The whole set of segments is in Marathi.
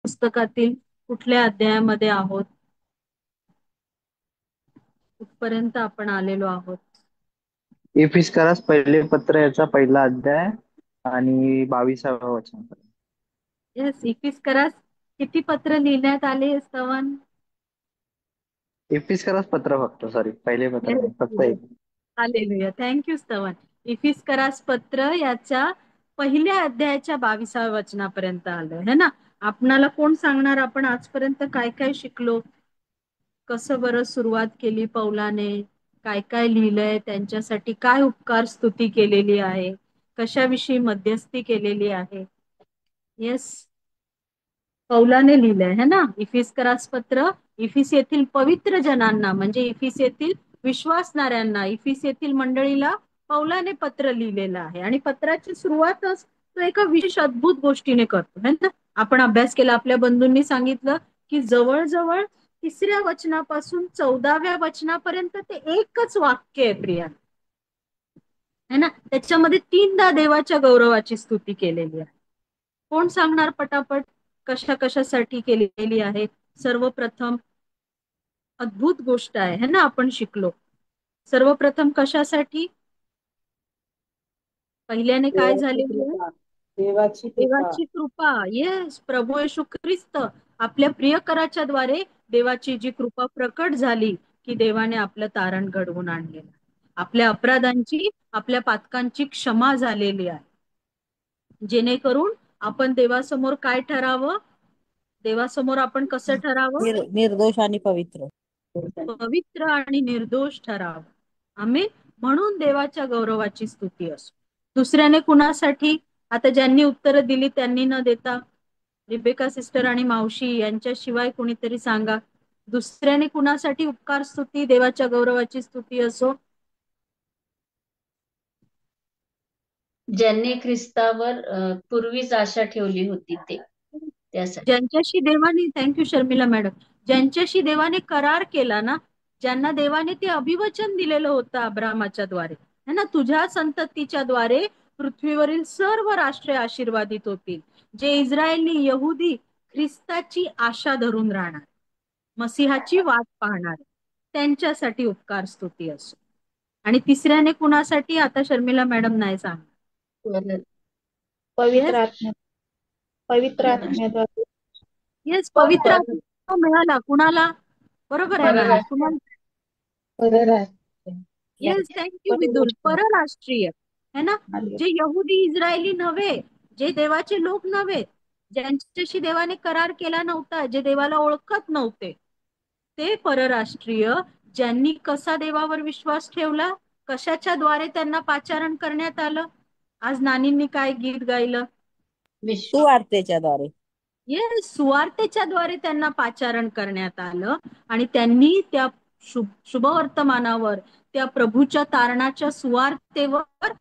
पुस्तकातील कुठल्या अध्यायामध्ये आहोत? कुठपर्यंत आपण आलेलो आहोत? इफिस्करास पहिले पत्र याचा पहिला अध्याय आणि 22व्या वचन. येस, इफिस्करास किती पत्र लिहिण्यात आले स्तवन? इफिस्करास पत्र फक्त, सॉरी, पहिले पत्र येस, नाही, फक्त येस. एक. हालेलुया, थँक्यू स्तवन. इफिस्करास पत्र याच्या पहिल्या अध्यायाच्या 22व्या वचनापर्यंत आलोय है ना. आपणाला कोण सांगणार आपण आजपर्यंत काय काय शिकलो, कसं बरं सुरुवात केली पौलाने, काय काय लिहिलंय, त्यांच्यासाठी काय उपकार स्तुती केलेली आहे, कशाविषयी मध्यस्थी केलेली आहे. येस, पौलाने लिहिलंय है ना. इफिस्करास पत्र इफिस येथील पवित्र जनांना म्हणजे इफिस येथील विश्वासणाऱ्यांना, इफिस येथील मंडळीला पौलाने पत्र लिहिलेलं आहे. आणि पत्राची सुरुवातच तो एका विशेष अद्भुत गोष्टीने करतो है ना. आपण अभ्यास केला, आपल्या बंधूंनी सांगितलं की जवळजवळ 3ऱ्या वचनापासून 14व्या वचनापर्यंत ते एकच वाक्य आहे प्रिया है ना. त्याच्यामध्ये 3दा देवाच्या गौरवाची स्तुती केलेली आहे. कोण सांगणार पटापट कशा कशासाठी केलेली आहे? सर्वप्रथम अद्भुत गोष्ट आहे है ना, आपण शिकलो. सर्वप्रथम कशासाठी? पहिल्याने काय देवाची झालेली आहे? कृपा. देवाची कृपा. देवाची कृपा. येस, प्रभू येशू ख्रिस्त आपल्या प्रियकराच्या द्वारे देवाची जी कृपा प्रकट झाली की देवाने आपलं तारण घडवून आणलेलं, आपल्या अपराधांची, आपल्या पातकांची क्षमा झालेली आहे, जेणेकरून आपण देवासमोर काय ठरावं? देवासमोर आपण कसं ठरावं? निर्दोष आणि पवित्र. पवित्र आणि निर्दोष ठरावं. आमेन. म्हणून देवाच्या गौरवाची स्तुती असो. दुसऱ्याने कुणासाठी? आता ज्यांनी उत्तरं दिली त्यांनी न देता रिबेका सिस्टर आणि मावशी यांच्याशिवाय कोणीतरी सांगा, दुसऱ्याने कुणासाठी उपकार स्तुती, देवाच्या गौरवाची स्तुती असो? ज्यांनी ख्रिस्तावर पूर्वीच आशा ठेवली होती त्यासाठी. ज्यांच्याशी देवाने, थँक्यू शर्मिला मॅडम, ज्यांच्याशी देवाने करार केला ना, ज्यांना देवाने ते अभिवचन दिलेलं होतं अब्रामाच्या द्वारे है ना, तुझ्या संततीच्या द्वारे पृथ्वीवरील सर्व राष्ट्रे आशीर्वादित होतील, जे इस्रायली यहुदी ख्रिस्ताची आशा धरून राहणार, मसीहाची वाट पाहणार, त्यांच्यासाठी उपकार स्तुती असो. आणि तिसऱ्याने कुणासाठी? आता शर्मिला मॅडम नाही सांग. पवित्र आत्मा. पवित्र आत्म्याद्वारे. येस, पवित्र आत्मा मिळाला कुणाला? बरोबर आहे ना कुणाला? Yes, thank you Vidur. परराष्ट्रीय है ना, जे यहुदी इस्रायली नव्हे, जे देवाचे लोक नव्हे, ज्यांच्याशी देवाने करार केला नव्हता, जे देवाला ओळखत नव्हते, ते परराष्ट्रीय, ज्यांनी कसा देवावर विश्वास ठेवला, कशाच्या द्वारे त्यांना पाचारण करण्यात आलं. आज नानींनी काय गीत गायलं? सुवार्तेच्या द्वारे. येस, सुवार्तेच्या द्वारे त्यांना पाचारण करण्यात आलं आणि त्यांनी त्या शुभवर्तमानावर, त्या प्रभूच्या तारणाच्या सुवार्तेवर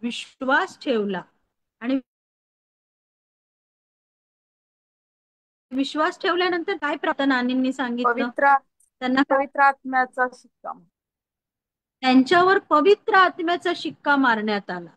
विश्वास ठेवला. आणि विश्वास ठेवल्यानंतर काय प्रार्थनांनी सांगितलं? त्यांना पवित्र आत्म्याचा शिक्का, त्यांच्यावर पवित्र आत्म्याचा शिक्का मारण्यात आला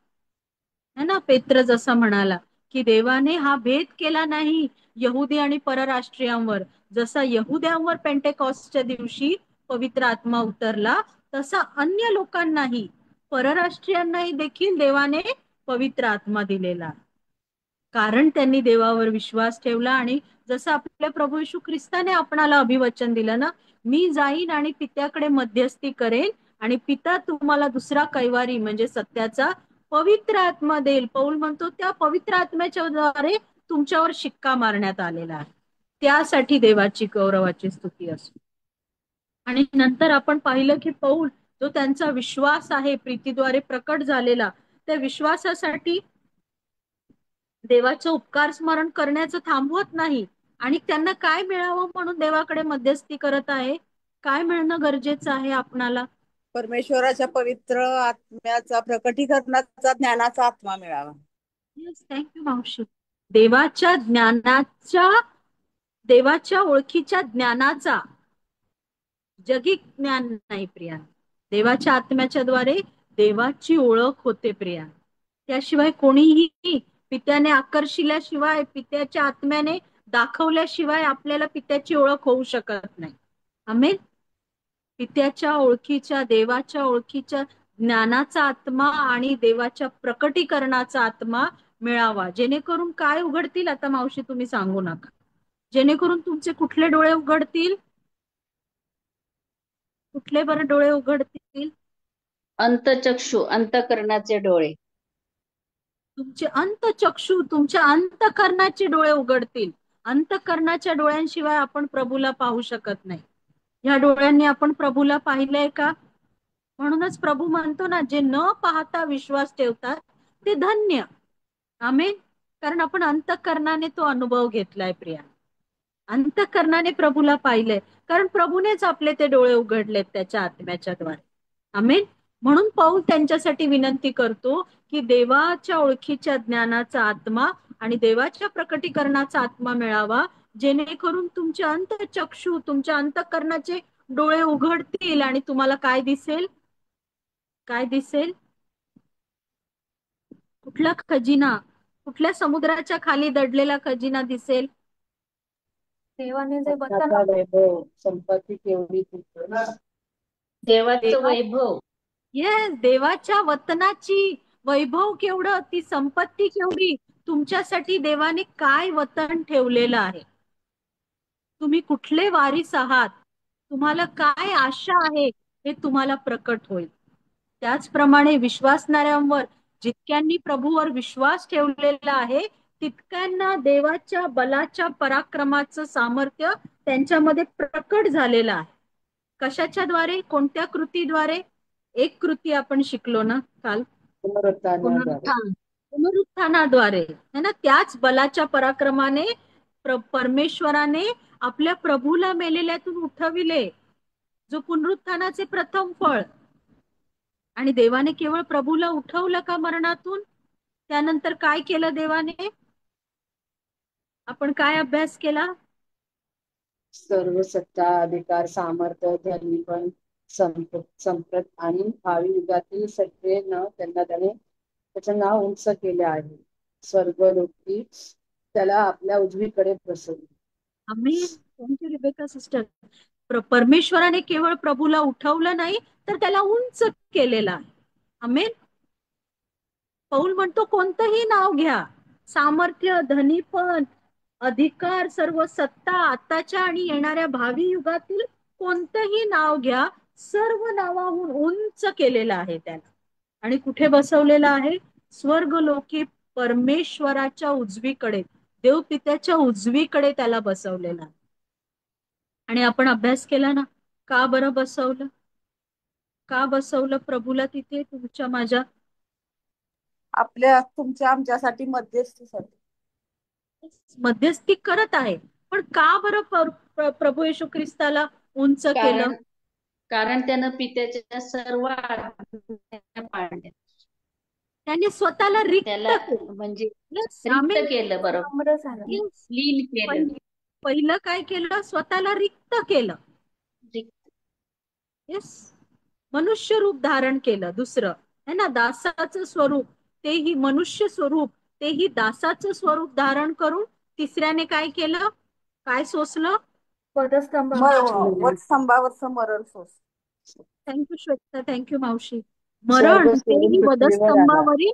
है ना. पेत्र जसा म्हणाला की देवाने हा भेद केला नाही यहुदी आणि परराष्ट्रीयांवर, जसा यहुद्यांवर पेंटेकॉस्टच्या दिवशी पवित्र आत्मा उतरला, तसा अन्य लोकांनाही, परराष्ट्रीयांनाही देखील देवाने पवित्र आत्मा दिलेला, कारण त्यांनी देवावर विश्वास ठेवला. आणि जसं आपल्या प्रभू येशू ख्रिस्ताने आपणाला अभिवचन दिलं ना, मी जाईन आणि पित्याकडे मध्यस्थी करेन आणि पिता तुम्हाला दुसरा कैवारी म्हणजे सत्याचा पवित्र आत्मा देईल. पौल म्हणतो त्या पवित्र आत्म्याच्या द्वारे तुमच्यावर शिक्का मारण्यात आलेला आहे. त्यासाठी देवाची गौरवाची स्तुती असो. आणि नंतर आपण पाहिलं की पौल जो त्यांचा विश्वास आहे प्रीतीद्वारे प्रकट झालेला, त्या विश्वासासाठी देवाचं उपकार स्मरण करण्याचं थांबवत नाही. आणि त्यांना काय मिळावं म्हणून देवाकडे मध्यस्थी करत आहे. काय मिळणं गरजेचं आहे आपणाला? परमेश्वराच्या पवित्र आत्म्याचा, प्रकटीकरणाचा, ज्ञानाचा आत्मा मिळावा. येस, थँक्यू मावशी. देवाच्या ज्ञानाच्या, देवाच्या ओळखीच्या ज्ञानाचा, जगिक ज्ञान नाही प्रिया, देवाच्या आत्म्याच्या द्वारे देवाची ओळख होते प्रिया. त्याशिवाय कोणीही पित्याने आकर्षिल्याशिवाय, पित्याच्या आत्म्याने दाखवल्याशिवाय आपल्याला पित्याची ओळख होऊ शकत नाही. आमेन. पित्याच्या ओळखीच्या, देवाच्या ओळखीच्या ज्ञानाचा आत्मा आणि देवाच्या प्रकटीकरणाचा आत्मा मिळावा. जेणेकरून काय उघडतील, आता मावशी तुम्ही सांगू नका. जेणेकरून तुमचे कुठले डोळे उघडतील? कुठले बरं डोळे उघडतील? अंतचक्षु, अंतःकरणाचे डोळे. तुमचे अंतचक्षु, तुमच्या अंतःकरणाचे डोळे उघडतील. अंतःकरणाच्या डोळ्यांशिवाय आपण प्रभूला पाहू शकत नाही. या डोळ्यांनी आपण प्रभूला पाहिलंय का? म्हणूनच प्रभू म्हणतो ना, जे न पाहता विश्वास ठेवतात ते धन्य. आमेन. कारण आपण अंतःकरणाने तो अनुभव घेतलाय प्रिया. अंतःकरणाने प्रभूला पाहिलंय, कारण प्रभूनेच आपले ते डोळे उघडलेत त्याच्या आत्म्याच्या द्वारे. आमेन. म्हणून पौल त्यांच्यासाठी विनंती करतो की देवाच्या ओळखीच्या ज्ञानाचा आत्मा आणि देवाच्या प्रकटीकरणाचा आत्मा मिळावा, जेणेकरून तुमचे अंतःचक्षु, तुमच्या अंतःकरणाचे डोळे उघडतील आणि तुम्हाला काय दिसेल? काय दिसेल? कुठला खजिना, कुठल्या समुद्राच्या खाली दडलेला खजिना दिसेल? देवाने जे वचन आत्म्याचा वैभव, संपत्ती केवढी तुझं. देवाचं वैभव. येस, देवाच्या वतनाची वैभव केवढं, ती संपत्ती केवढी. तुमच्यासाठी देवाने काय वतन ठेवलेलं आहे? तुम्ही कुठले वारीस आहात? तुम्हाला काय आशा आहे हे तुम्हाला प्रकट होईल. त्याचप्रमाणे विश्वासणाऱ्यांवर, जितक्यांनी प्रभूवर विश्वास ठेवलेला आहे, तितक्यांना देवाच्या बलाच्या पराक्रमाचं सामर्थ्य त्यांच्यामध्ये प्रकट झालेलं आहे. कशाच्या द्वारे? कोणत्या कृतीद्वारे? एक कृती आपण शिकलो ना काल, पुनरुत्थानाद्वारे, है ना. त्याच बलाच्या पराक्रमाने परमेश्वराने आपल्या प्रभूला मेलेल्यातून उठविले, जो पुनरुत्थानाचे प्रथम फळ. आणि देवाने केवळ प्रभूला उठवलं का मरणातून? त्यानंतर काय केलं देवाने? आपण काय अभ्यास केला? सर्व सत्ता, अधिकार, सामर्थ्य, धनीपण, संपत आणि भावी युगातील सगळे त्यांना त्याने त्याचं नाव उंच केले आहे. स्वर्ग लोकी त्याला आपल्या उजवीकडे बसवले. आम्ही, थँक्यू रिबेका सिस्टर. परमेश्वराने केवळ प्रभूला उठवलं नाही, तर त्याला उंच केलेला आहे. आमेन. पौल म्हणतो कोणतंही नाव घ्या, सामर्थ्य, धनीपण, अधिकार, सर्व सत्ता, आताच्या आणि येणाऱ्या भावी युगातील कोणतंही नाव घ्या, सर्व नावाहून उंच केलेलं आहे त्याला. आणि कुठे बसवलेलं आहे? स्वर्ग लोकी परमेश्वराच्या उजवीकडे, देव पित्याच्या उजवीकडे त्याला बसवलेला आहे. आणि आपण अभ्यास केला ना, का बरं बसवलं? का बसवलं प्रभूला तिथे? तुमच्या माझ्या आपल्या, तुमच्या, आमच्यासाठी, मध्यस्थीसाठी. मध्यस्थी करत आहे. पण का बरं प्रभू येशू ख्रिस्ताला उंच केलं? कारण त्यानं पित्याच्या सर्व आज्ञा पाळल्या. त्याने स्वतःला रिक्त त्याला केलं. म्हणजे Yes, रिक्त आमेन. केलं. बरोबर. Yes. लीन केलं. पहिलं काय केलं? स्वतःला रिक्त केलं. येस, मनुष्य रूप धारण केलं. दुसरं है ना, दासाचं स्वरूप, तेही मनुष्य स्वरूप, तेही दासाचं स्वरूप धारण करून तिसऱ्याने काय केलं? काय सोसलं? वधस्तंभावरचं मरण सोस. थँक्यू श्वेता, थँक्यू मावशी. स्वर्ग मरण, सोडून तेही पृथ्वीवर आला. वधस्तंभावरील,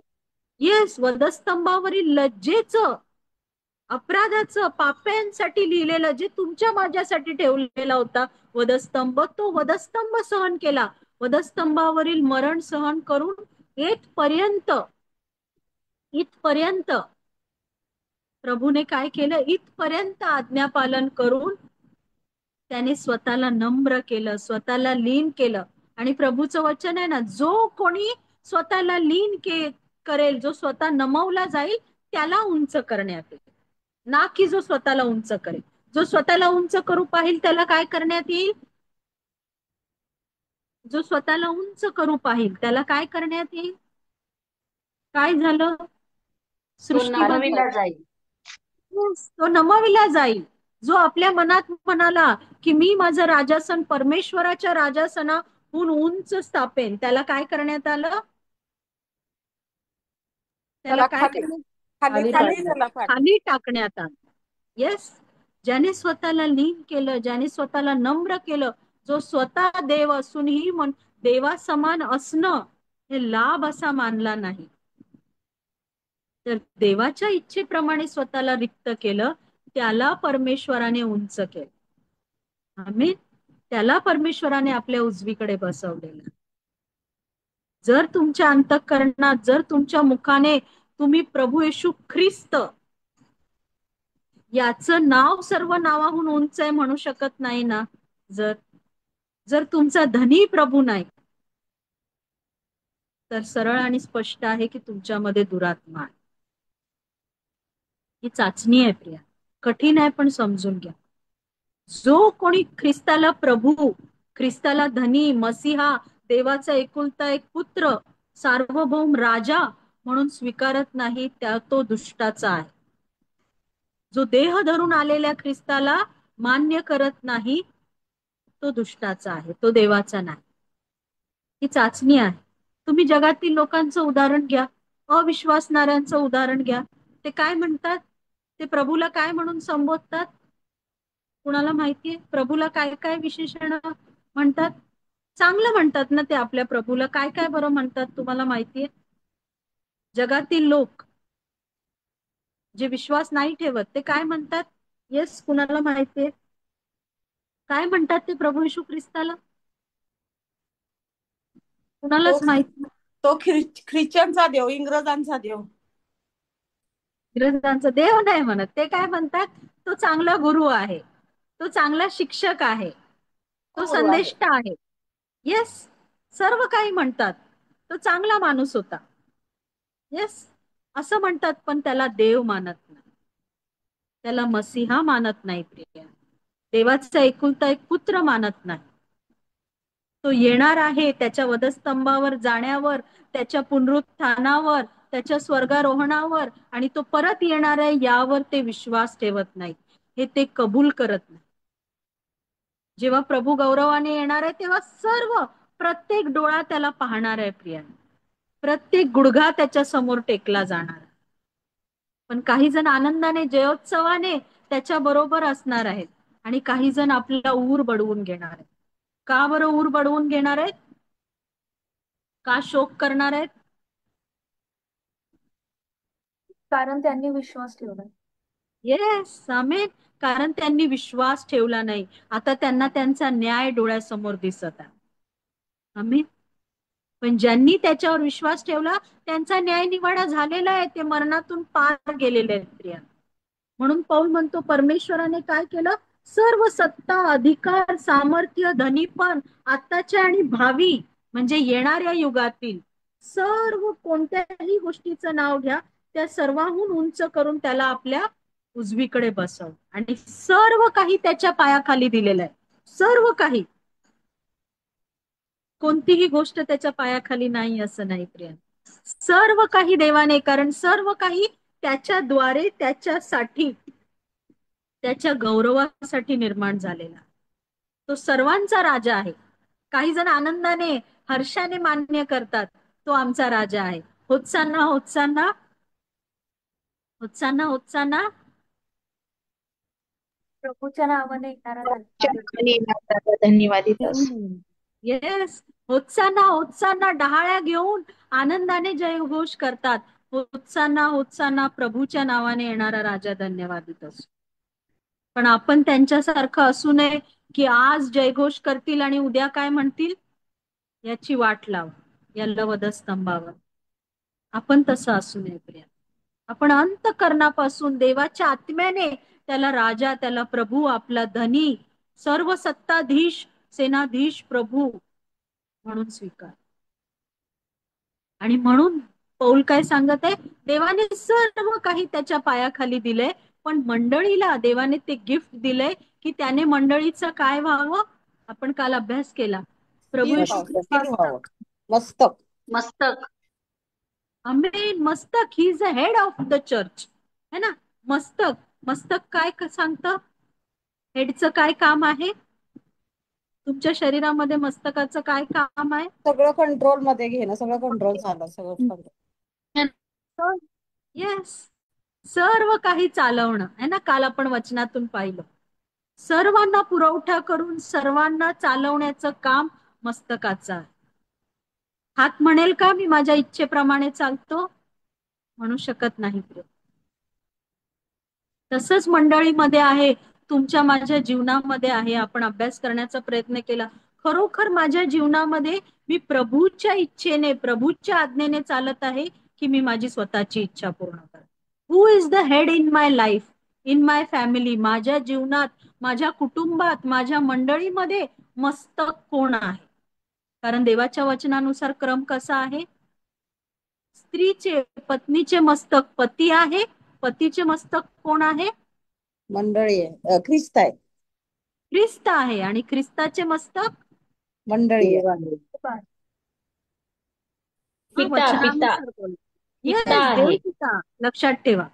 येस, वधस्तंभावरील लज्जेचं, अपराधाचं, पाप्यांसाठी लिहिलेलं, जे तुमच्या माझ्यासाठी ठेवलेला होता वधस्तंभ, तो वधस्तंभ सहन केला. वधस्तंभावरील मरण सहन करून इथपर्यंत प्रभूने काय केलं? इथपर्यंत आज्ञापालन करून त्याने स्वतःला नम्र केलं, स्वतःला लीन केलं. आणि प्रभूचं वचन आहे ना, जो कोणी स्वतःला लीन करेल, जो स्वतः नमवला जाईल, त्याला उंच करण्यात येईल. ना की जो स्वतःला उंच करेल. जो स्वतःला उंच करू पाहिल त्याला काय करण्यात येईल? जो स्वतःला उंच करू पाहिल त्याला काय करण्यात येईल? काय झालं? तो नमविला जाईल. तो नमविला जाईल. जो आपल्या मनात म्हणाला की मी माझं राजासन परमेश्वराच्या राजासनाहून उंच स्थापेन, त्याला काय करण्यात आलं? त्याला काय करण्यात? खाली टाकण्यात आलं. येस, ज्याने स्वतःला लीन केलं, ज्याने स्वतःला नम्र केलं, जो स्वतः देव असूनही देवा समान असणं हे लाभ असा मानला नाही, तर देवाच्या इच्छेप्रमाणे स्वतःला रिक्त केलं, त्याला परमेश्वराने उंच केलं. आम्ही त्याला परमेश्वराने आपल्या उजवीकडे बसवलेलं. जर तुमच्या अंतःकरणात, जर तुमच्या मुखाने तुम्ही प्रभू येशू ख्रिस्त याचं नाव सर्व नावाहून उंच आहे म्हणू शकत नाही ना, जर तुमचा धनी प्रभू नाही, तर सरळ आणि स्पष्ट आहे की तुमच्यामध्ये दुरात्मा आहे. ही चाचणी आहे प्रिया, कठीण आहे पण समजून घ्या. जो कोणी ख्रिस्ताला प्रभू, ख्रिस्ताला धनी, मसीहा, देवाचा एकुलता एक पुत्र, सार्वभौम राजा म्हणून स्वीकारत नाही, त्या तो दुष्टाचा आहे. जो देह धरून आलेल्या ख्रिस्ताला मान्य करत नाही, तो दुष्टाचा आहे, तो देवाचा नाही. ही चाचणी आहे. तुम्ही जगातील लोकांचं उदाहरण घ्या, अविश्वासणाऱ्यांचं उदाहरण घ्या. ते काय म्हणतात? ते प्रभूला काय म्हणून संबोधतात? कुणाला माहितीये प्रभूला काय काय विशेषण म्हणतात? चांगलं म्हणतात ना ते आपल्या प्रभूला. काय काय बरं म्हणतात तुम्हाला माहितीये? जगातील लोक जे विश्वास नाही ठेवत ते काय म्हणतात? येस, कुणाला माहितीये काय म्हणतात ते प्रभू येशू ख्रिस्ताला? तो कुणालाच माहिती? तो ख्रिश्चनचा देव, इंग्रजांचा देव. इंग्रजांचा देव नाही म्हणत. ते काय म्हणतात? तो चांगला गुरु आहे, तो चांगला शिक्षक आहे, तो गुरु आहे. संदेष्टा आहे. येस, सर्व काही म्हणतात. तो चांगला माणूस होता. येस, असं म्हणतात, पण त्याला देव मानत नाही, त्याला मसीहा मानत नाही प्रिया. देवाचा एकुलता एक पुत्र मानत नाही. तो येणार आहे, त्याच्या वधस्तंभावर जाण्यावर, त्याच्या पुनरुत्थानावर, त्याच्या स्वर्गारोहणावर आणि तो परत येणार आहे यावर ते विश्वास ठेवत नाही, हे ते कबूल करत नाही. जेव्हा प्रभू गौरवाने येणार आहे तेव्हा प्रत्येक डोळा त्याला पाहणार आहे प्रिया, प्रत्येक गुडघा त्याच्या समोर टेकला जाणार. पण काही जण आनंदाने, जयोत्सवाने त्याच्या बरोबर असणार आहेत आणि काही जण आपल्याला ऊर बडवून घेणार आहेत. का बरं ऊर बडवून घेणार आहेत? का शोक करणार आहेत? कारण त्यांनी विश्वास ठेवला. येस, आमेन. कारण त्यांनी विश्वास ठेवला नाही. आता त्यांना त्यांचा न्याय डोळ्यासमोर दिसत आहे. आमेन. पण ज्यांनी त्याच्यावर विश्वास ठेवला त्यांचा न्याय निवाडा झालेला आहे, ते मरणातून पार गेलेले आहेत प्रिया. म्हणून पौल म्हणतो परमेश्वराने काय केलं? सर्व सत्ता, अधिकार, सामर्थ्य, धनीपण, आत्ताच्या आणि भावी म्हणजे येणाऱ्या युगातील सर्व कोणत्याही गोष्टीचं नाव घ्या, त्या सर्वाहून उंच करून त्याला आपल्या उजवीकडे बसव आणि सर्व काही त्याच्या पायाखाली दिलेलं आहे. सर्व काही, कोणतीही गोष्ट त्याच्या पायाखाली नाही असं नाही प्रिया. सर्व काही देवाने, कारण सर्व काही त्याच्याद्वारे, त्याच्यासाठी, त्याच्या गौरवासाठी निर्माण झालेला. तो सर्वांचा राजा आहे. काही जण आनंदाने, हर्षाने मान्य करतात, तो आमचा राजा आहे. होत्साना, होत्साना, होत्साना, होत्साना. प्रभूच्या नावाने येणारा धन्यवादित असो. येस, होत्साना, होत्साना डहाळ्या घेऊन आनंदाने जयघोष करतात. होत्साना, होत्साना, प्रभूच्या नावाने येणारा राजा धन्यवादित असो. पण आपण त्यांच्यासारखं असू नये की आज जयघोष करतील आणि उद्या काय म्हणतील याची वाट लाव या वधस्तंभावर. आपण तसं असू नये प्रिया. आपण अंतःकरणापासून देवाच्या आत्म्याने त्याला राजा, त्याला प्रभू, आपला धनी, सर्व सत्ताधीश, सेनाधीश प्रभू म्हणून स्वीकार. आणि म्हणून पौल काय सांगत आहे? देवाने सर्व काही त्याच्या पायाखाली दिलंय, पण मंडळीला देवाने ते गिफ्ट दिलंय की त्याने मंडळीचं काय व्हावं? आपण काल अभ्यास केला. प्रभू येशू मस्तक. मस्तक. आमेन. मस्तक. He is a head of the church, है ना. मस्तक. मस्तक काय सांगतं? हेडचं काय काम आहे? तुमच्या शरीरामध्ये मस्तकाचं काय काम आहे? सगळं कंट्रोल मध्ये घेणं, सगळं कंट्रोल झालं, सगळं कंट्रोल. येस, सर्व काही चालवणं, है ना. काल आपण वचनातून पाहिलं सर्वांना पुरवठा करून सर्वांना चालवण्याचं काम मस्तकाचं आहे. हात म्हणेल का मी माझ्या इच्छेप्रमाणे चालतो? म्हणू शकत नाही. तसंच मंडळीमध्ये आहे, तुमच्या माझ्या जीवनामध्ये आहे. आपण अभ्यास करण्याचा प्रयत्न केला. खरोखर माझ्या जीवनामध्ये मी प्रभूच्या इच्छेने, प्रभूच्या आज्ञेने चालत आहे की मी माझी स्वतःची इच्छा पूर्ण करते? Who is the head in my life, in my family? माझ्या जीवनात, माझ्या कुटुंबात, माझ्या मंडळीमध्ये मस्तक कोण आहे? कारण देवाच्या वचनानुसार क्रम कसा आहे? स्त्रीचे, पत्नीचे मस्तक पती आहे. पतीचे मस्तक कोण आहे? मंडळी आहे, ख्रिस्त आहे. ख्रिस्त आहे. आणि ख्रिस्ताचे मस्तक मंडळी देव आहे. आहे. पिता पिता पिता आहे. देवपिता. लक्षात ठेवा,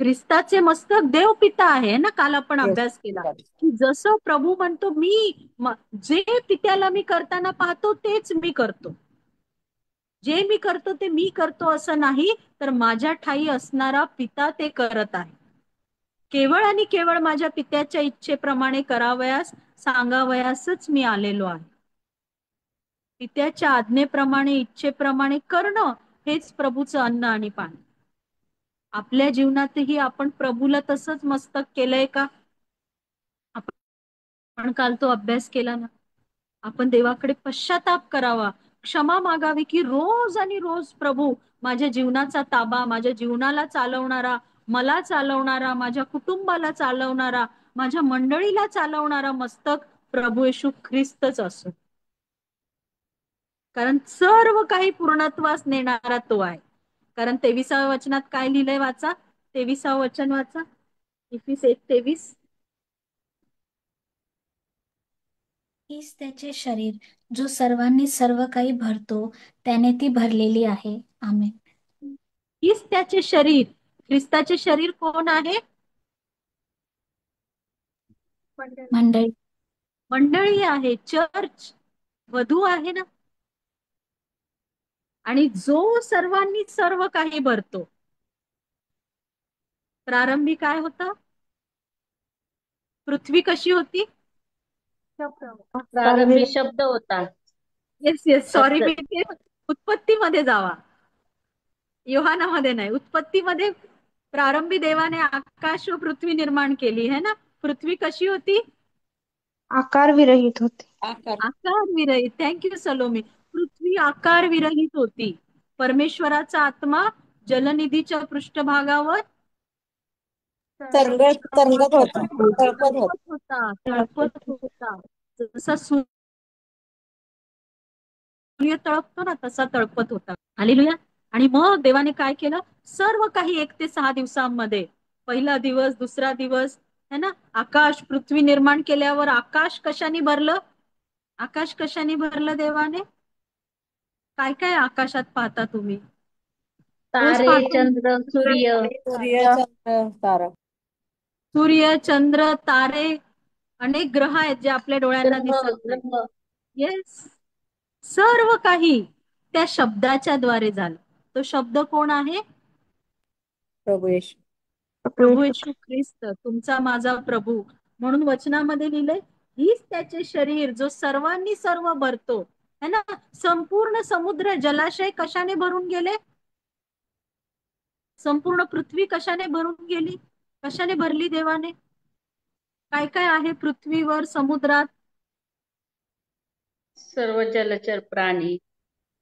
ख्रिस्ताचे मस्तक देवपिता आहे ना. काल आपण Yes. अभ्यास केला की जसं प्रभू म्हणतो, जे पित्याला मी करताना पाहतो तेच मी करतो. जे मी करतो ते मी करतो असं नाही, तर माझ्या ठाई असणारा पिता ते करत आहे. केवळ आणि केवळ माझ्या पित्याच्या इच्छेप्रमाणे करावयास सांगावयासच मी आलेलो आहे. पित्याच्या आज्ञेप्रमाणे, इच्छेप्रमाणे करणं हेच प्रभूचं अन्न आणि पाणी. आपल्या जीवनातही आपण प्रभूला तसंच मस्तक केलंय का? आपण काल तो अभ्यास केला ना. आपण देवाकडे पश्चाताप करावा, क्षमा मागावी की रोज आणि रोज प्रभू माझ्या जीवनाचा ताबा, माझ्या जीवनाला चालवणारा, मला चालवणारा, माझ्या कुटुंबाला चालवणारा, माझ्या मंडळीला चालवणारा मस्तक प्रभू येशू ख्रिस्तच असो. कारण सर्व काही पूर्णत्वास नेणारा तो आहे. कारण 23व्या वचनात काय लिहिलंय? वाचा, 23वं वचन वाचा. इफिस 1:23. हीच त्याचे शरीर, जो सर्वांनी सर्व काही भरतो, त्याने ती भरलेली आहे. आमेन. हीच त्याचे शरीर. ख्रिस्ताचे शरीर कोण आहे? मंडळी. मंडळी आहे, चर्च, वधू आहे ना. आणि जो सर्वांनी सर्व काही भरतो. प्रारंभी काय होता? पृथ्वी कशी होती? प्रारंभी शब्द होता. येस सॉरी, शब्द. मी ते उत्पत्तीमध्ये जावा, योहानामध्ये नाही. उत्पत्तीमध्ये प्रारंभी देवाने आकाश व पृथ्वी निर्माण केली है ना. पृथ्वी कशी होती? आकार विरहित होते. आकार विरहित. थँक्यू सलोमी. पृथ्वी आकार विरहित होती. परमेश्वराचा आत्मा जलनिधीच्या पृष्ठभागावर तरंगत होता, तळपत होता. जसा सूर्य तळपतो ना, तसा तळपत होता. हालेलुया. आणि मग देवाने काय केलं? सर्व काही 1 ते 6 दिवसांमध्ये, पहिला दिवस, दुसरा दिवस है ना, आकाश पृथ्वी निर्माण केल्यावर आकाश कशाने भरलं? आकाश कशाने भरलं देवाने? काय काय आकाशात पाहता तुम्ही? तारे, चंद्र, सूर्य, तारा, सूर्य, चंद्र, तारे, अनेक ग्रह आहेत जे आपल्या डोळ्यांना दिसत नाही. ग्रह. येस, सर्व काही त्या शब्दाच्या द्वारे झालं. तो शब्द कोण आहे? प्रभू येशू. प्रभू येशू ख्रिस्त, तुमचा माझा प्रभू. म्हणून वचनामध्ये लिहिलंय, हीच त्याचे शरीर, जो सर्वांनी सर्व भरतो है ना. संपूर्ण समुद्र, जलाशय कशाने भरून गेले? संपूर्ण पृथ्वी कशाने भरून गेली? कशाने भरली देवाने? काय काय आहे पृथ्वीवर, समुद्रात? सर्व जलचर प्राणी,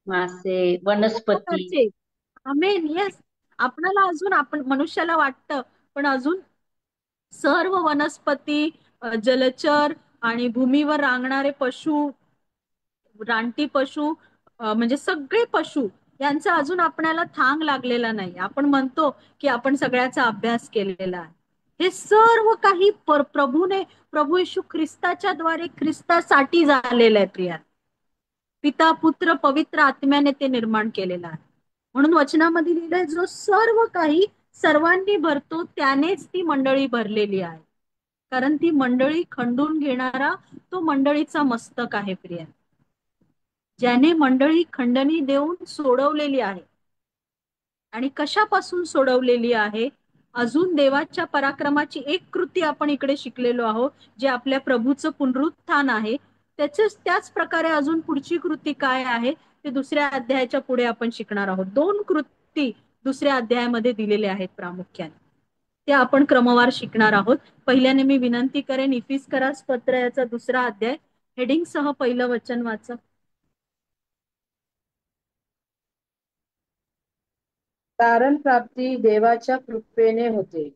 मासे, वनस्पती. आमेन. येस, आपल्याला अजून, आपण मनुष्याला वाटतं, पण अजून सर्व वनस्पती, जलचर आणि भूमीवर रांगणारे पशु, रानटी पशु, म्हणजे सगळे पशु, यांचा अजून आपल्याला थांग लागलेला नाही. आपण म्हणतो की आपण सगळ्याचा अभ्यास केलेला आहे. हे सर्व काही प्रभूने, प्रभू येशू ख्रिस्ताच्या द्वारे, ख्रिस्तासाठी झालेलं आहे प्रिया. पिता, पुत्र, पवित्र आत्म्याने ते निर्माण केलेलं आहे. म्हणून वचनामध्ये लिहिलंय, जो सर्व काही सर्वांनी भरतो त्यानेच ती मंडळी भरलेली आहे. कारण ती मंडळी खंडून घेणारा तो मंडळीचा मस्तक आहे प्रिया. ज्याने मंडळी खंडणी देऊन सोडवलेली आहे. आणि कशापासून सोडवलेली आहे? अजून देवाच्या पराक्रमाची एक कृती आपण इकडे शिकलेलो आहोत, जे आपल्या प्रभूचं पुनरुत्थान आहे. त्याच प्रकारे अजून पुढची कृती काय आहे ते दुसऱ्या अध्यायाच्या पुढे आपण शिकणार आहोत. 2 कृती दुसऱ्या अध्यायामध्ये दिलेल्या आहेत प्रामुख्याने. ते आपण क्रमवार शिकणार आहोत. पहिल्याने मी विनंती करेन, इफिस्करास पत्र याचा 2रा अध्याय हेडिंग सह पहिलं वचन वाचा. तारण प्राप्ती देवाच्या कृपेने होते.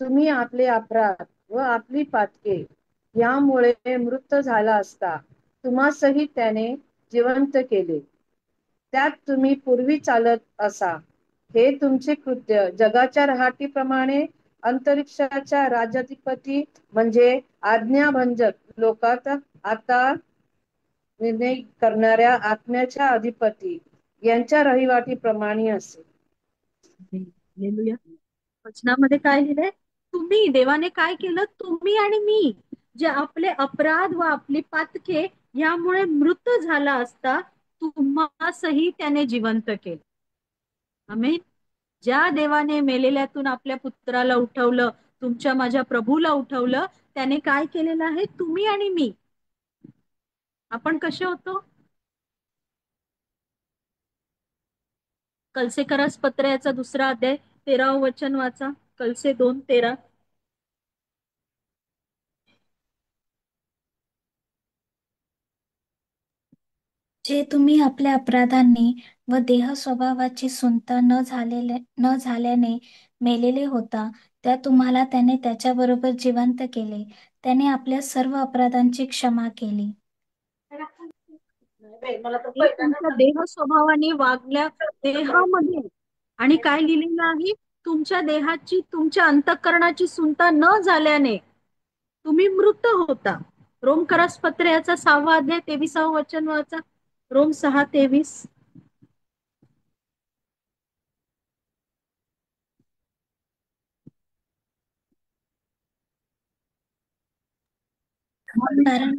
तुम्ही आपले अपराध व आपली पातके यामुळे मृत झाला असता तुम्हासही त्याने जिवंत केले. त्यात तुम्ही पूर्वी चालत असा. हे तुमचे कृत्य जगाच्या रहाटीप्रमाणे अंतरिक्षाच्या राज्याधिपती म्हणजे आज्ञाभंजक लोकात आता निर्णय करणाऱ्या आत्म्याच्या अधिपती यांच्या रहिवाटीप्रमाणे असे. हालेलुया. वचनामध्ये काय लिहिलंय? तुम्ही, देवाने काय केलं? तुम्ही आणि मी जे आपले अपराध व आपली पातके यामुळे मृत झाला असता तुम्हासही त्याने जिवंत केले. आमेन. ज्या देवाने मेलेल्यातून आपल्या पुत्राला उठवलं, तुमच्या माझ्या प्रभूला उठवलं, त्याने काय केलेलं आहे? तुम्ही आणि मी आपण कसे होतो? कलसेकरास पत्र याचा 2रा अध्याय 13व वचन वाचा. कलसे 2:13. जे तुम्ही आपल्या अपराधांनी व देह स्वभावाची सुनता न झाल्याने मेलेले होता, त्या तुम्हाला त्याने त्याच्याबरोबर जिवंत केले. त्याने आपल्या सर्व अपराधांची क्षमा केली. हे तुमच्या देह स्वभावाने वागल्या देहामध्ये आणि काय लिहिलेलं आहे? तुमच्या देहाची, तुमच्या अंतःकरणाची सुनता न झाल्याने तुम्ही मृत होता. रोमकरास पत्र याचा 6वा अध्याय 23व वचन वाचा. रोम 6:23. कारण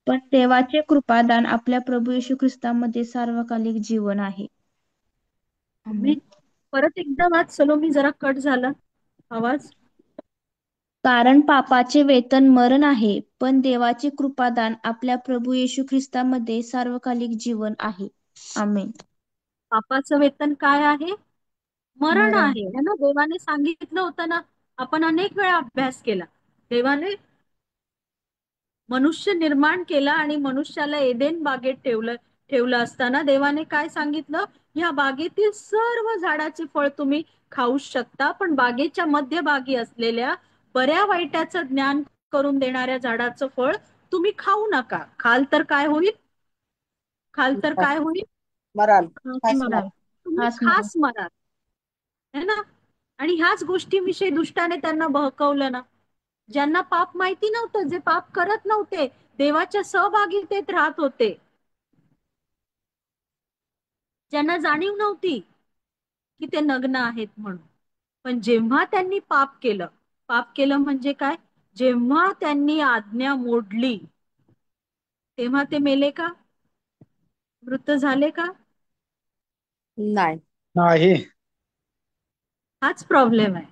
पण देवाचे कृपादान आपल्या प्रभू येशू ख्रिस्तामध्ये सार्वकालिक जीवन आहे. परत एकदा वाच सलोमी, जरा कट झाला आवाज. कारण पापाचे वेतन मरण आहे, पण देवाचे कृपादान आपल्या प्रभू येशू ख्रिस्तामध्ये सार्वकालिक जीवन आहे. आमेन. पापाचं वेतन काय आहे? मरण मरण. आहे ना. देवाने सांगितलं होतं ना, आपण अनेक वेळा अभ्यास केला. देवाने मनुष्य निर्माण केला आणि मनुष्याला एदेन बागेत ठेवलं असताना देवाने काय सांगितलं? ह्या बागेतील सर्व झाडाचे फळ तुम्ही खाऊ शकता, पण बागेच्या मध्यभागी असलेल्या बऱ्या वाईटाचं ज्ञान करून देणाऱ्या झाडाचं फळ तुम्ही खाऊ नका. खाल तर काय होईल? मराल. तुम्ही खास मराल, है ना. आणि ह्याच गोष्टीविषयी दुष्टाने त्यांना बहकवलं ना. ज्यांना पाप माहिती नव्हतं, जे पाप करत नव्हते, देवाच्या सहभागितेत राहत होते, ज्यांना जाणीव नव्हती की ते नग्न आहेत म्हणून, पण जेव्हा त्यांनी पाप केलं म्हणजे काय? जेव्हा त्यांनी आज्ञा मोडली तेव्हा ते मेले का? मृत झाले का? नाही. हाच प्रॉब्लेम आहे.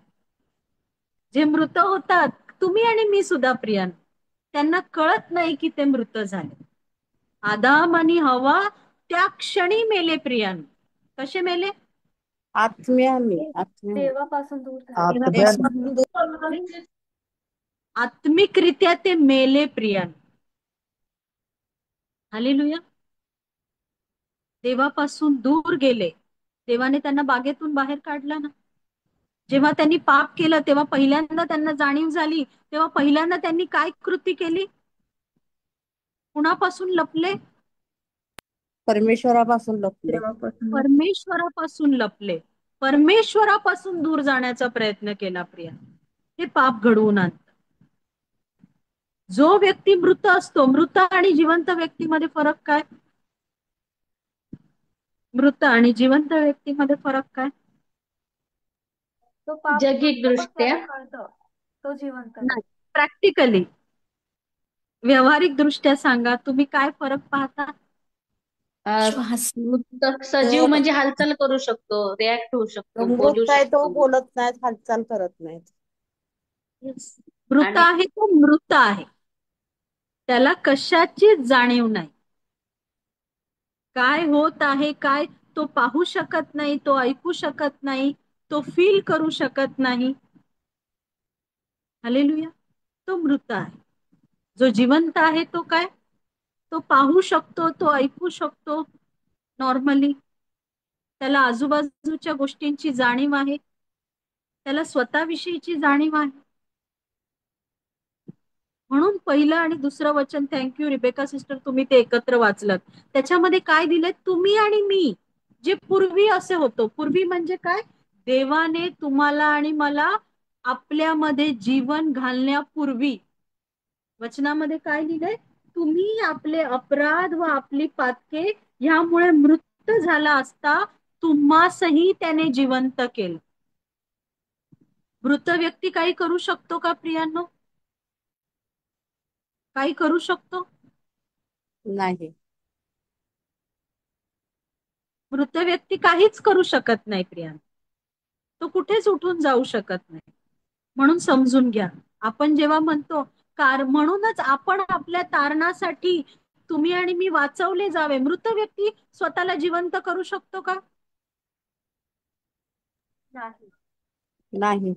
जे मृत होतात, तुम्ही आणि मी सुद्धा प्रियान, त्यांना कळत नाही की ते मृत झाले. आदाम आणि हवा त्या क्षणी मेले प्रियान. कसे मेले? देवापासून दूर झाले. आत्मिकरित्या ते मेले प्रियान. हालेलुया. देवापासून दूर गेले. देवाने त्यांना बागेतून बाहेर काढलं ना. जेव्हा त्यांनी पाप केलं तेव्हा पहिल्यांदा त्यांना जाणीव झाली, तेव्हा पहिल्यांदा त्यांनी काय कृती केली? कुणापासून लपले? परमेश्वरापासून लपले. परमेश्वरापासून लपले. परमेश्वरापासून दूर जाण्याचा प्रयत्न केला प्रिया. हे पाप घडवून आणतं. जो व्यक्ती मृत असतो, मृत आणि जिवंत व्यक्तीमध्ये फरक काय? मृत आणि जिवंत व्यक्तीमध्ये फरक काय? तो पाप जगिक दृष्ट्या कळतं, तो जिवंत नाही, प्रॅक्टिकली, व्यावहारिक दृष्ट्या सांगा, तुम्ही काय फरक पाहता? श्वास मृत सजीव म्हणजे हालचाल करू शकतो, रिॲक्ट होऊ शकतो, बोलू मृत आहे तो शकतो. बोलत नाहीत, हालचाल करत नाहीत. मृत आणि आहे तो मृत आहे, त्याला कशाचीच जाणीव नाही. काय होत आहे काय तो पाहू शकत नाही, तो ऐकू शकत नाही, तो फील करू शकत नाही. हालेलुया. तो मृत आहे. जो जिवंत आहे तो काय, तो पाहू शकतो, तो ऐकू शकतो नॉर्मली. त्याला आजूबाजूच्या गोष्टींची जाणीव आहे, त्याला स्वतःविषयीची जाणीव आहे. म्हणून पहिलं आणि दुसरं वचन, थँक्यू रिबेका सिस्टर, तुम्ही ते एकत्र वाचलं. त्याच्यामध्ये काय दिलंय, तुम्ही आणि मी जे पूर्वी असे होतो. पूर्वी म्हणजे काय, देवाने तुम्हाला आणि मला आपल्यामध्ये जीवन घालण्यापूर्वी वचनामध्ये काय लिहिलंय, तुम्ही आपले अपराध व आपली पातके ह्यामुळे मृत झाला असता तुम्हासही त्याने जिवंत केलं. मृत व्यक्ती काही करू शकतो का प्रियांनो? काही करू शकतो? नाही. मृत व्यक्ती काहीच करू शकत नाही प्रियांनो. तो कुठेच उठून जाऊ शकत नाही. म्हणून समजून घ्या, आपण जेव्हा म्हणतो म्हणूनच आपण आपल्या तारणासाठी तुम्ही आणि मी वाचवले जावे. मृत व्यक्ती स्वतःला जिवंत करू शकतो का? नाही.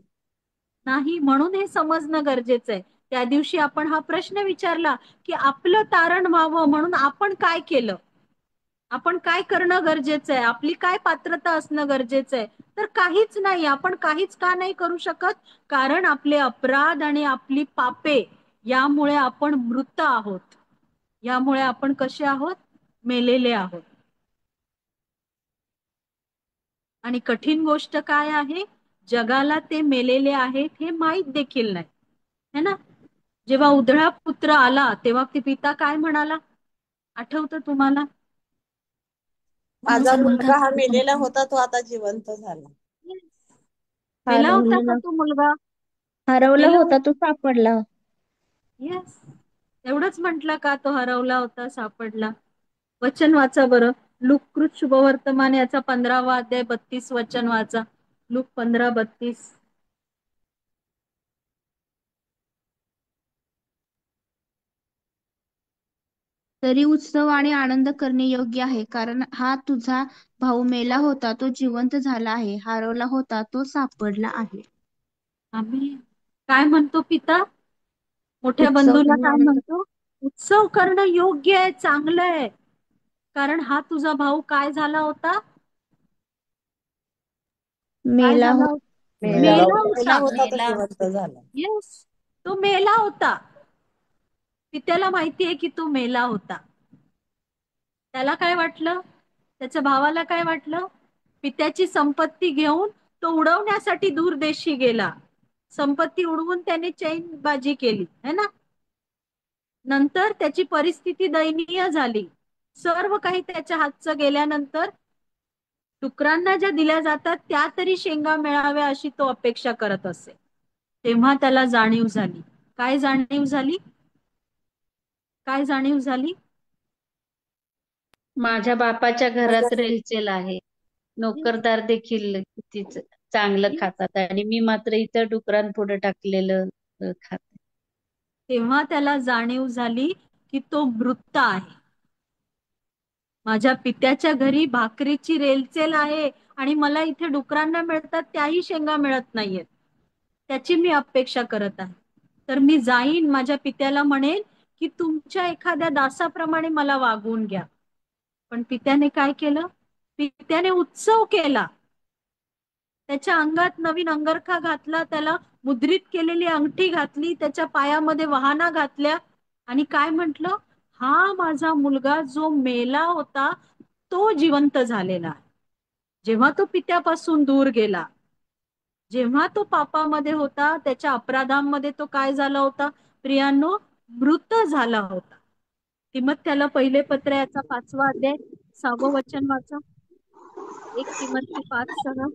नाही. म्हणून हे समजणं गरजेचं आहे. त्या दिवशी आपण हा प्रश्न विचारला की आपलं तारण व्हावं म्हणून आपण काय केलं, आपण काय करणं गरजेचं आहे, आपली काय पात्रता असणं गरजेचं आहे. तर काहीच नाही. आपण काहीच का नाही करू शकत, कारण आपले अपराध आणि आपली पापे यामुळे आपण मृत आहोत. यामुळे आपण कसे आहोत, मेलेले आहोत. आणि कठीण गोष्ट काय आहे, जगाला ते मेलेले आहेत हे माहित देखील नाही, है ना. जेव्हा उधळा पुत्र आला तेव्हा ते पिता काय म्हणाला, आठवतं तुम्हाला? माझा मुलगा हा मेलेला होता, तो आता जिवंत झाला. मेला होता का तो मुलगा? हरवला होता तो सापडला. येस. एवढंच म्हटलं का तो हरवला होता सापडला? वचन वाचा बरं, लूककृत शुभवर्तमान याचा 15वा अध्याय 32 वचन वाचा. लूक 15:32. तरी उत्सव आणि आनंद करणे योग्य आहे, कारण हा तुझा भाऊ मेला होता तो जिवंत झाला आहे, हरवला होता तो सापडला आहे. आम्ही काय म्हणतो पिता, मोठ्या उत्सव बंधूला आणि काय आनंद म्हणतो, उत्सव करणं योग्य आहे, चांगलं आहे. कारण हा तुझा भाऊ काय झाला होता, काय मेला झाला होता. होता, मेला मेला मेला होता. होता तो जिवंत झाला. येस, तो मेला होता. पित्याला माहितीये की तो मेला होता. त्याला काय वाटलं, त्याच्या भावाला काय वाटलं, पित्याची संपत्ती घेऊन तो उडवण्यासाठी दूरदेशी गेला. संपत्ती उडवून त्याने चैनबाजी केली, है ना. नंतर त्याची परिस्थिती दयनीय झाली. सर्व काही त्याच्या हातचं गेल्यानंतर डुकरांना ज्या दिल्या जातात त्या तरी शेंगा मिळाव्या अशी तो अपेक्षा करत असे. तेव्हा त्याला जाणीव झाली. काय जाणीव झाली, काय जाणीव झाली? माझ्या बापाच्या घरात रेलचेल आहे, नोकरदार देखील किती चांगलं खातात आणि मी मात्र इथं डुकरांपुढे टाकलेलं खाते. तेव्हा त्याला जाणीव झाली की तो मृत आहे. माझ्या पित्याच्या घरी भाकरीची रेलचेल आहे आणि मला इथे डुकरांना मिळतात त्याही शेंगा मिळत नाहीयेत, त्याची मी अपेक्षा करत आहे. तर मी जाईन माझ्या पित्याला म्हणेन की तुमच्या एखाद्या दासाप्रमाणे मला वागवून घ्या. पण पित्याने काय केलं, पित्याने उत्सव केला. त्याच्या अंगात नवीन अंगरखा घातला, त्याला मुद्रित केलेली अंगठी घातली, त्याच्या पायामध्ये वहाना घातल्या आणि काय म्हटलं, हा माझा मुलगा जो मेला होता तो जिवंत झालेला आहे. जेव्हा तो पित्यापासून दूर गेला, जेव्हा तो पापामध्ये होता, त्याच्या अपराधांमध्ये तो काय झाला होता प्रियांनो, मृत झाला होता. तिमोथेला पहिले पत्र याचा 5वा अध्याय 6वं वचन वाचा. 1 तिमोथी 5:6.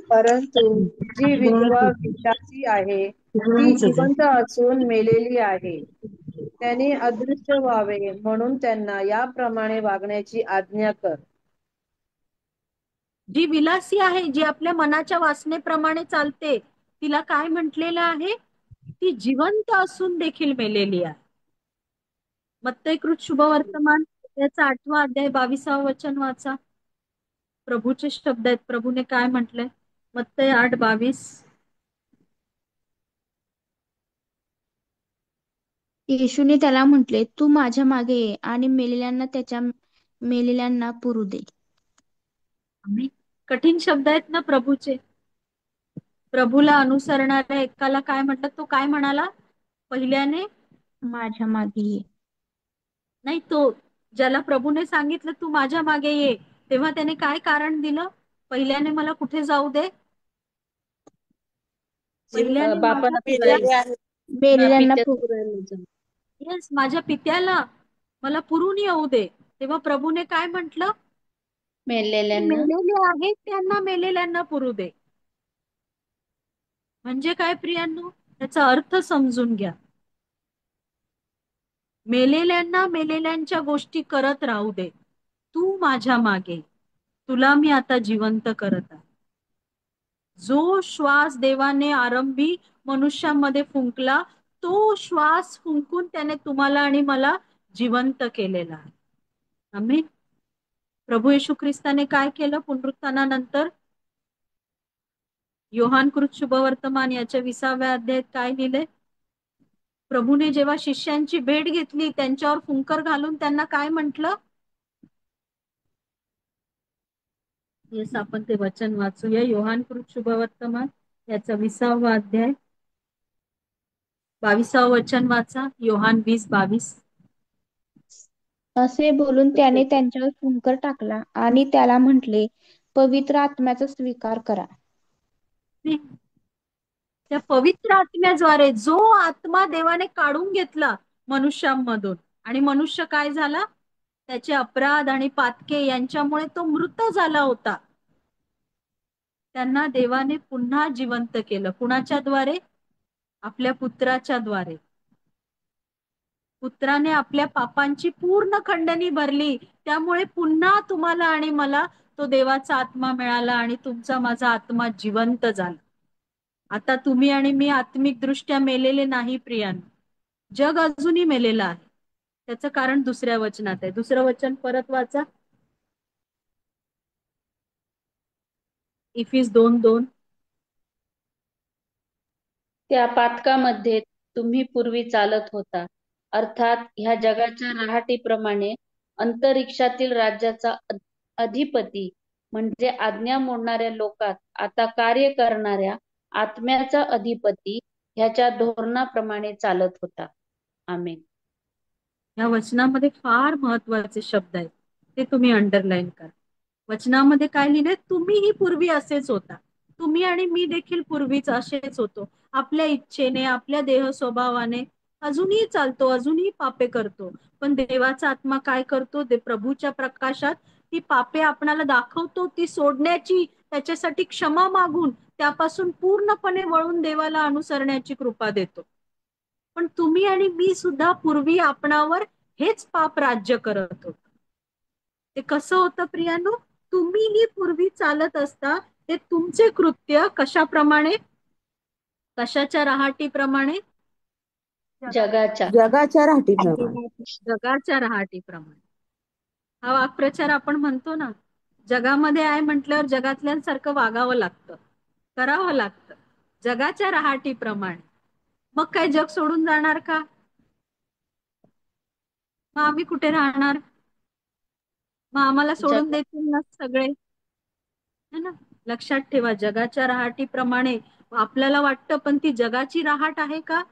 परंतु जी विधवा विलासी आहे ती जिवंत असून मेलेली आहे. त्याने अदृश्य व्हावे म्हणून त्यांना याप्रमाणे वागण्याची आज्ञा कर. जी विलासी आहे, जी आपल्या मनाच्या वासनेप्रमाणे चालते, तिला काय म्हटलेलं आहे? ती जिवंत असून देखील मेलेली आहे. मत्तयकृत शुभवर्तमान याचा 8वा अध्याय 22वा वचन वाचा. प्रभूचे शब्द आहेत. प्रभूने काय म्हटलंय? मत्तय 8:22. येशूने त्याला म्हटले, तू माझ्या मागे ये आणि मेलेल्यांना पुरू दे. कठीण शब्द आहेत ना प्रभूचे. प्रभूला अनुसरणाऱ्या एकाला काय म्हटलं? तो काय म्हणाला? पहिल्याने माझ्या मागे ये. नाही, तो ज्याला प्रभूने सांगितलं तू माझ्या मागे ये, तेव्हा त्याने काय कारण दिलं? पहिल्याने मला कुठे जाऊ दे? पहिल्याने बापाला मेलेल्यांना येस, माझ्या पित्याला मला पुरून येऊ दे. तेव्हा प्रभूने काय म्हटलं? मेलेल्यांना मेलेले आहेत त्यांना मेलेल्यांना पुरू दे. म्हणजे काय प्रियांनो? त्याचा अर्थ समजून घ्या. मेलेल्यांना मेलेल्यांच्या गोष्टी करत राहू दे. तू माझ्या मागे, तुला मी आता जिवंत करत आहे. जो श्वास देवाने आरंभी मनुष्यामध्ये फुंकला, तो श्वास फुंकून त्याने तुम्हाला आणि मला जिवंत केलेला आहे. आमेन. प्रभू येशू ख्रिस्ताने काय केलं पुनरुत्थानानंतर? योहानकृत शुभवर्तमान याच्या 20व्या अध्यायात काय लिहिले? प्रभूने जेव्हा शिष्यांची भेट घेतली, त्यांच्यावर फुंकर घालून त्यांना काय म्हटलं? येस, आपण ते वचन वाचूया. योहानकृत शुभवर्तमान याचा 20वा अध्याय 22वा वचन वाचा. योहान 20:22. असे बोलून त्याने त्यांच्यावर फुंकर टाकला आणि त्याला म्हटले, पवित्र आत्म्याचा स्वीकार करा. त्या पवित्र आत्म्याद्वारे जो आत्मा देवाने काढून घेतला मनुष्यामधून, आणि मनुष्य काय झाला? त्याचे अपराध आणि पातके यांच्यामुळे तो मृत झाला होता. त्यांना देवाने पुन्हा जिवंत केलं. कुणाच्या द्वारे? आपल्या पुत्राच्या द्वारे. पुत्राने आपल्या पापांची पूर्ण खंडणी भरली. त्यामुळे पुन्हा तुम्हाला आणि मला तो देवाचा आत्मा मिळाला आणि तुमचा माझा आत्मा जिवंत झाला. आता तुम्ही आणि मी आत्मिक दृष्ट्या मेलेले नाही प्रियांनो. जग अजूनही मेलेलं आहे. त्याचं कारण दुसऱ्या वचनात आहे. दुसरं वचन परत वाचा. इफिस 2:2. त्या पातकामध्ये तुम्ही पूर्वी चालत होता, अर्थात ह्या जगाच्या रहाटीप्रमाणे अंतरिक्षातील राज्याचा अधिपती म्हणजे आज्ञा मोडणाऱ्या लोकात आता कार्य करणाऱ्या आत्म्याचा अधिपती ह्याच्या धोरणाप्रमाणे चालत होता. आमेन. या वचनामध्ये फार महत्वाचे शब्द आहेत, ते तुम्ही अंडरलाईन करा. वचनामध्ये काय लिहिले? तुम्हीही पूर्वी असेच होता. तुम्ही आणि मी देखील पूर्वीच असेच होतो. आपल्या इच्छेने, आपल्या देह स्वभावाने अजूनही चालतो, अजूनही पापे करतो. पण देवाचा आत्मा काय करतो? प्रभूच्या प्रकाशात ती पापे आपणाला दाखवतो, ती सोडण्याची, त्याच्यासाठी क्षमा मागून त्यापासून पूर्णपणे वळून देवाला अनुसरण्याची कृपा देतो. पण तुम्ही आणि मी सुद्धा पूर्वी आपणावर हेच पाप राज्य करत होतो. ते कसं होतं प्रियांनो? तुम्हीही पूर्वी चालत असता हे तुमचे कृत्य कशाप्रमाणे? कशाच्या रहाटीप्रमाणे? जगाच्या रहाटीप्रमाणे. हा वाक्प्रचार आपण म्हणतो ना, जगामध्ये आहे म्हटल्यावर जगातल्यांसारखं वागावं लागतं, करावं लागतं, जगाच्या रहाटीप्रमाणे. मग काय जग सोडून जाणार का? मग आम्ही कुठे राहणार? मग आम्हाला सोडून देतील ना सगळे, है ना? लक्षात ठेवा, जगाच्या रहाटीप्रमाणे आपल्याला वाटतं, पण ती जगाची रहाट आहे का?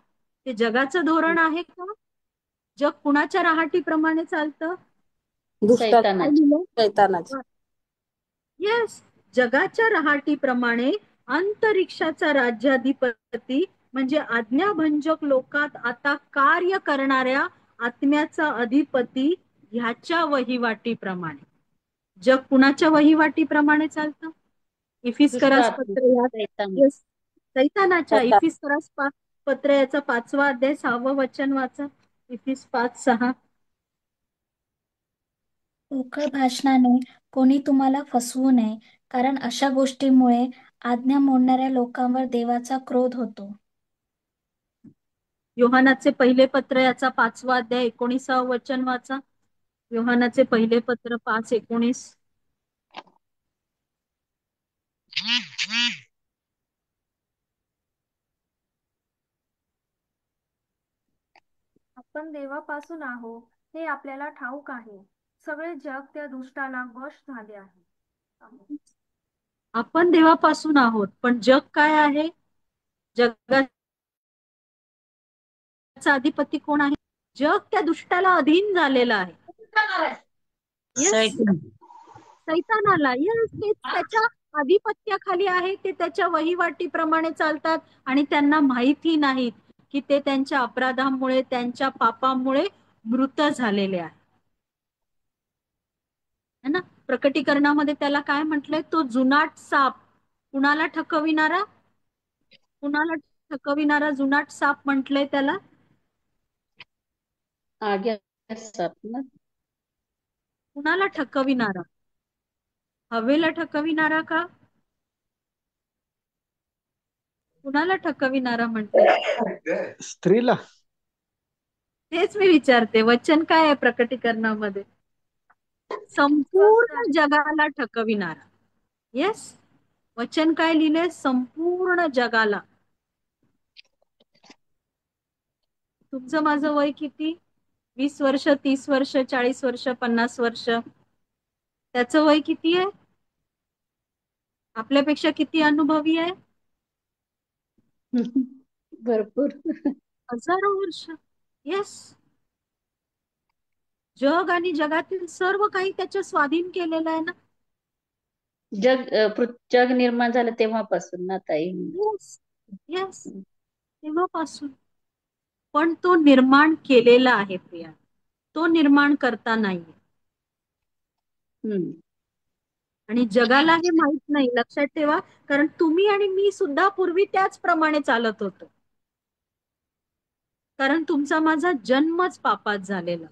ते जगाचं धोरण आहे का? जग कुणाच्या रहाटीप्रमाणे चालतं? येस, जगाच्या रहाटीप्रमाणे अंतरिक्षाचा राज्याधिपती म्हणजे आज्ञाभंजक लोकात आता कार्य करणाऱ्या आत्म्याचा अधिपती ह्याच्या वहिवाटीप्रमाणे. जग कुणाच्या वहिवाटीप्रमाणे चालतं? दुष्ट इफिस्करास आत्मा पत्र या सैतान. yes, सैतानाच्या इफिस्करास पत्र 5वा अध्याय 6वं वचन वाचा. इफिस 5:6. पोकळ भाषणाने कोणी तुम्हाला फसवू नये, कारण अशा गोष्टीमुळे आज्ञा मोडणाऱ्या लोकांवर देवाचा क्रोध होतो. योहानाचे पहिले पत्र 5वा अध्याय 19व वचन वाचा. योहानाचे पहिले पत्र 5:19. आपण देवापासून आहोत हे आपल्याला ठाऊक आहे. सगळे जग त्या दुष्टाला वश झाले आहे. आपण देवापासून आहोत, पण जग काय आहे? जगाचा अधिपती कोण आहे? जग त्या दुष्टाला अधीन झालेलं आहे. सैतानाला. ते त्याच्या आधिपत्याखाली आहे. ते त्याच्या वहिवाटीप्रमाणे चालतात आणि त्यांना माहिती नाहीत की ते त्यांच्या अपराधामुळे, त्यांच्या पापामुळे मृत झालेले आहे. है ना? प्रकटीकरणामध्ये त्याला काय म्हटलंय? तो जुनाट साप. कुणाला ठकविणारा? कुणाला ठकविणारा जुनाट साप म्हटलंय त्याला. आग्या साप ना. कुणाला ठकविणारा? हवेला ठकविणारा का? कुणाला ठकविणारा म्हटलंय? स्त्रीला. तेच मी विचारते. वचन काय आहे प्रकटीकरणामध्ये? संपूर्ण जगाला ठकविणारा. येस, वचन काय लिहिले? संपूर्ण जगाला. तुमचं माझं वय किती? 20 वर्ष, 30 वर्ष, 40 वर्ष, 50 वर्ष. त्याचं वय किती आहे? आपल्यापेक्षा किती अनुभवी आहे? भरपूर. हजारो वर्ष. येस. जग आणि जगातील सर्व काही त्याच्या स्वाधीन केलेलं आहे ना. जग निर्माण झालं तेव्हापासून ना ताई. येस येस, तेव्हापासून. पण तो निर्माण केलेला आहे प्रिया, तो निर्माण करता नाहीये. आणि जगाला हे माहित नाही. लक्षात ठेवा, कारण तुम्ही आणि मी सुद्धा पूर्वी त्याचप्रमाणे चालत होतो. कारण तुमचा माझा जन्मच पापात झालेला.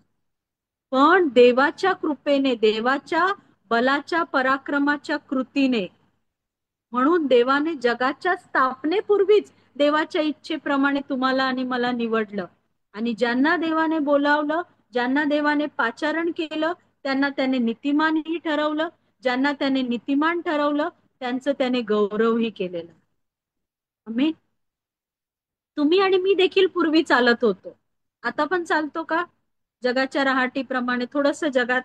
पण देवाच्या कृपेने, देवाच्या बलाच्या पराक्रमाच्या कृतीने, म्हणून देवाने जगाच्या स्थापनेपूर्वीच देवाच्या इच्छेप्रमाणे तुम्हाला आणि मला निवडलं. आणि ज्यांना देवाने बोलावलं, ज्यांना देवाने पाचारण केलं, त्यांना त्याने नीतिमानही ठरवलं. ज्यांना त्याने नीतिमान ठरवलं त्यांचं त्याने गौरवही केलेलं. आमेन. तुम्ही आणि मी देखील पूर्वी चालत होतो. आता पण चालतो का? जगाच्या रहाटीप्रमाणे थोडस जगात,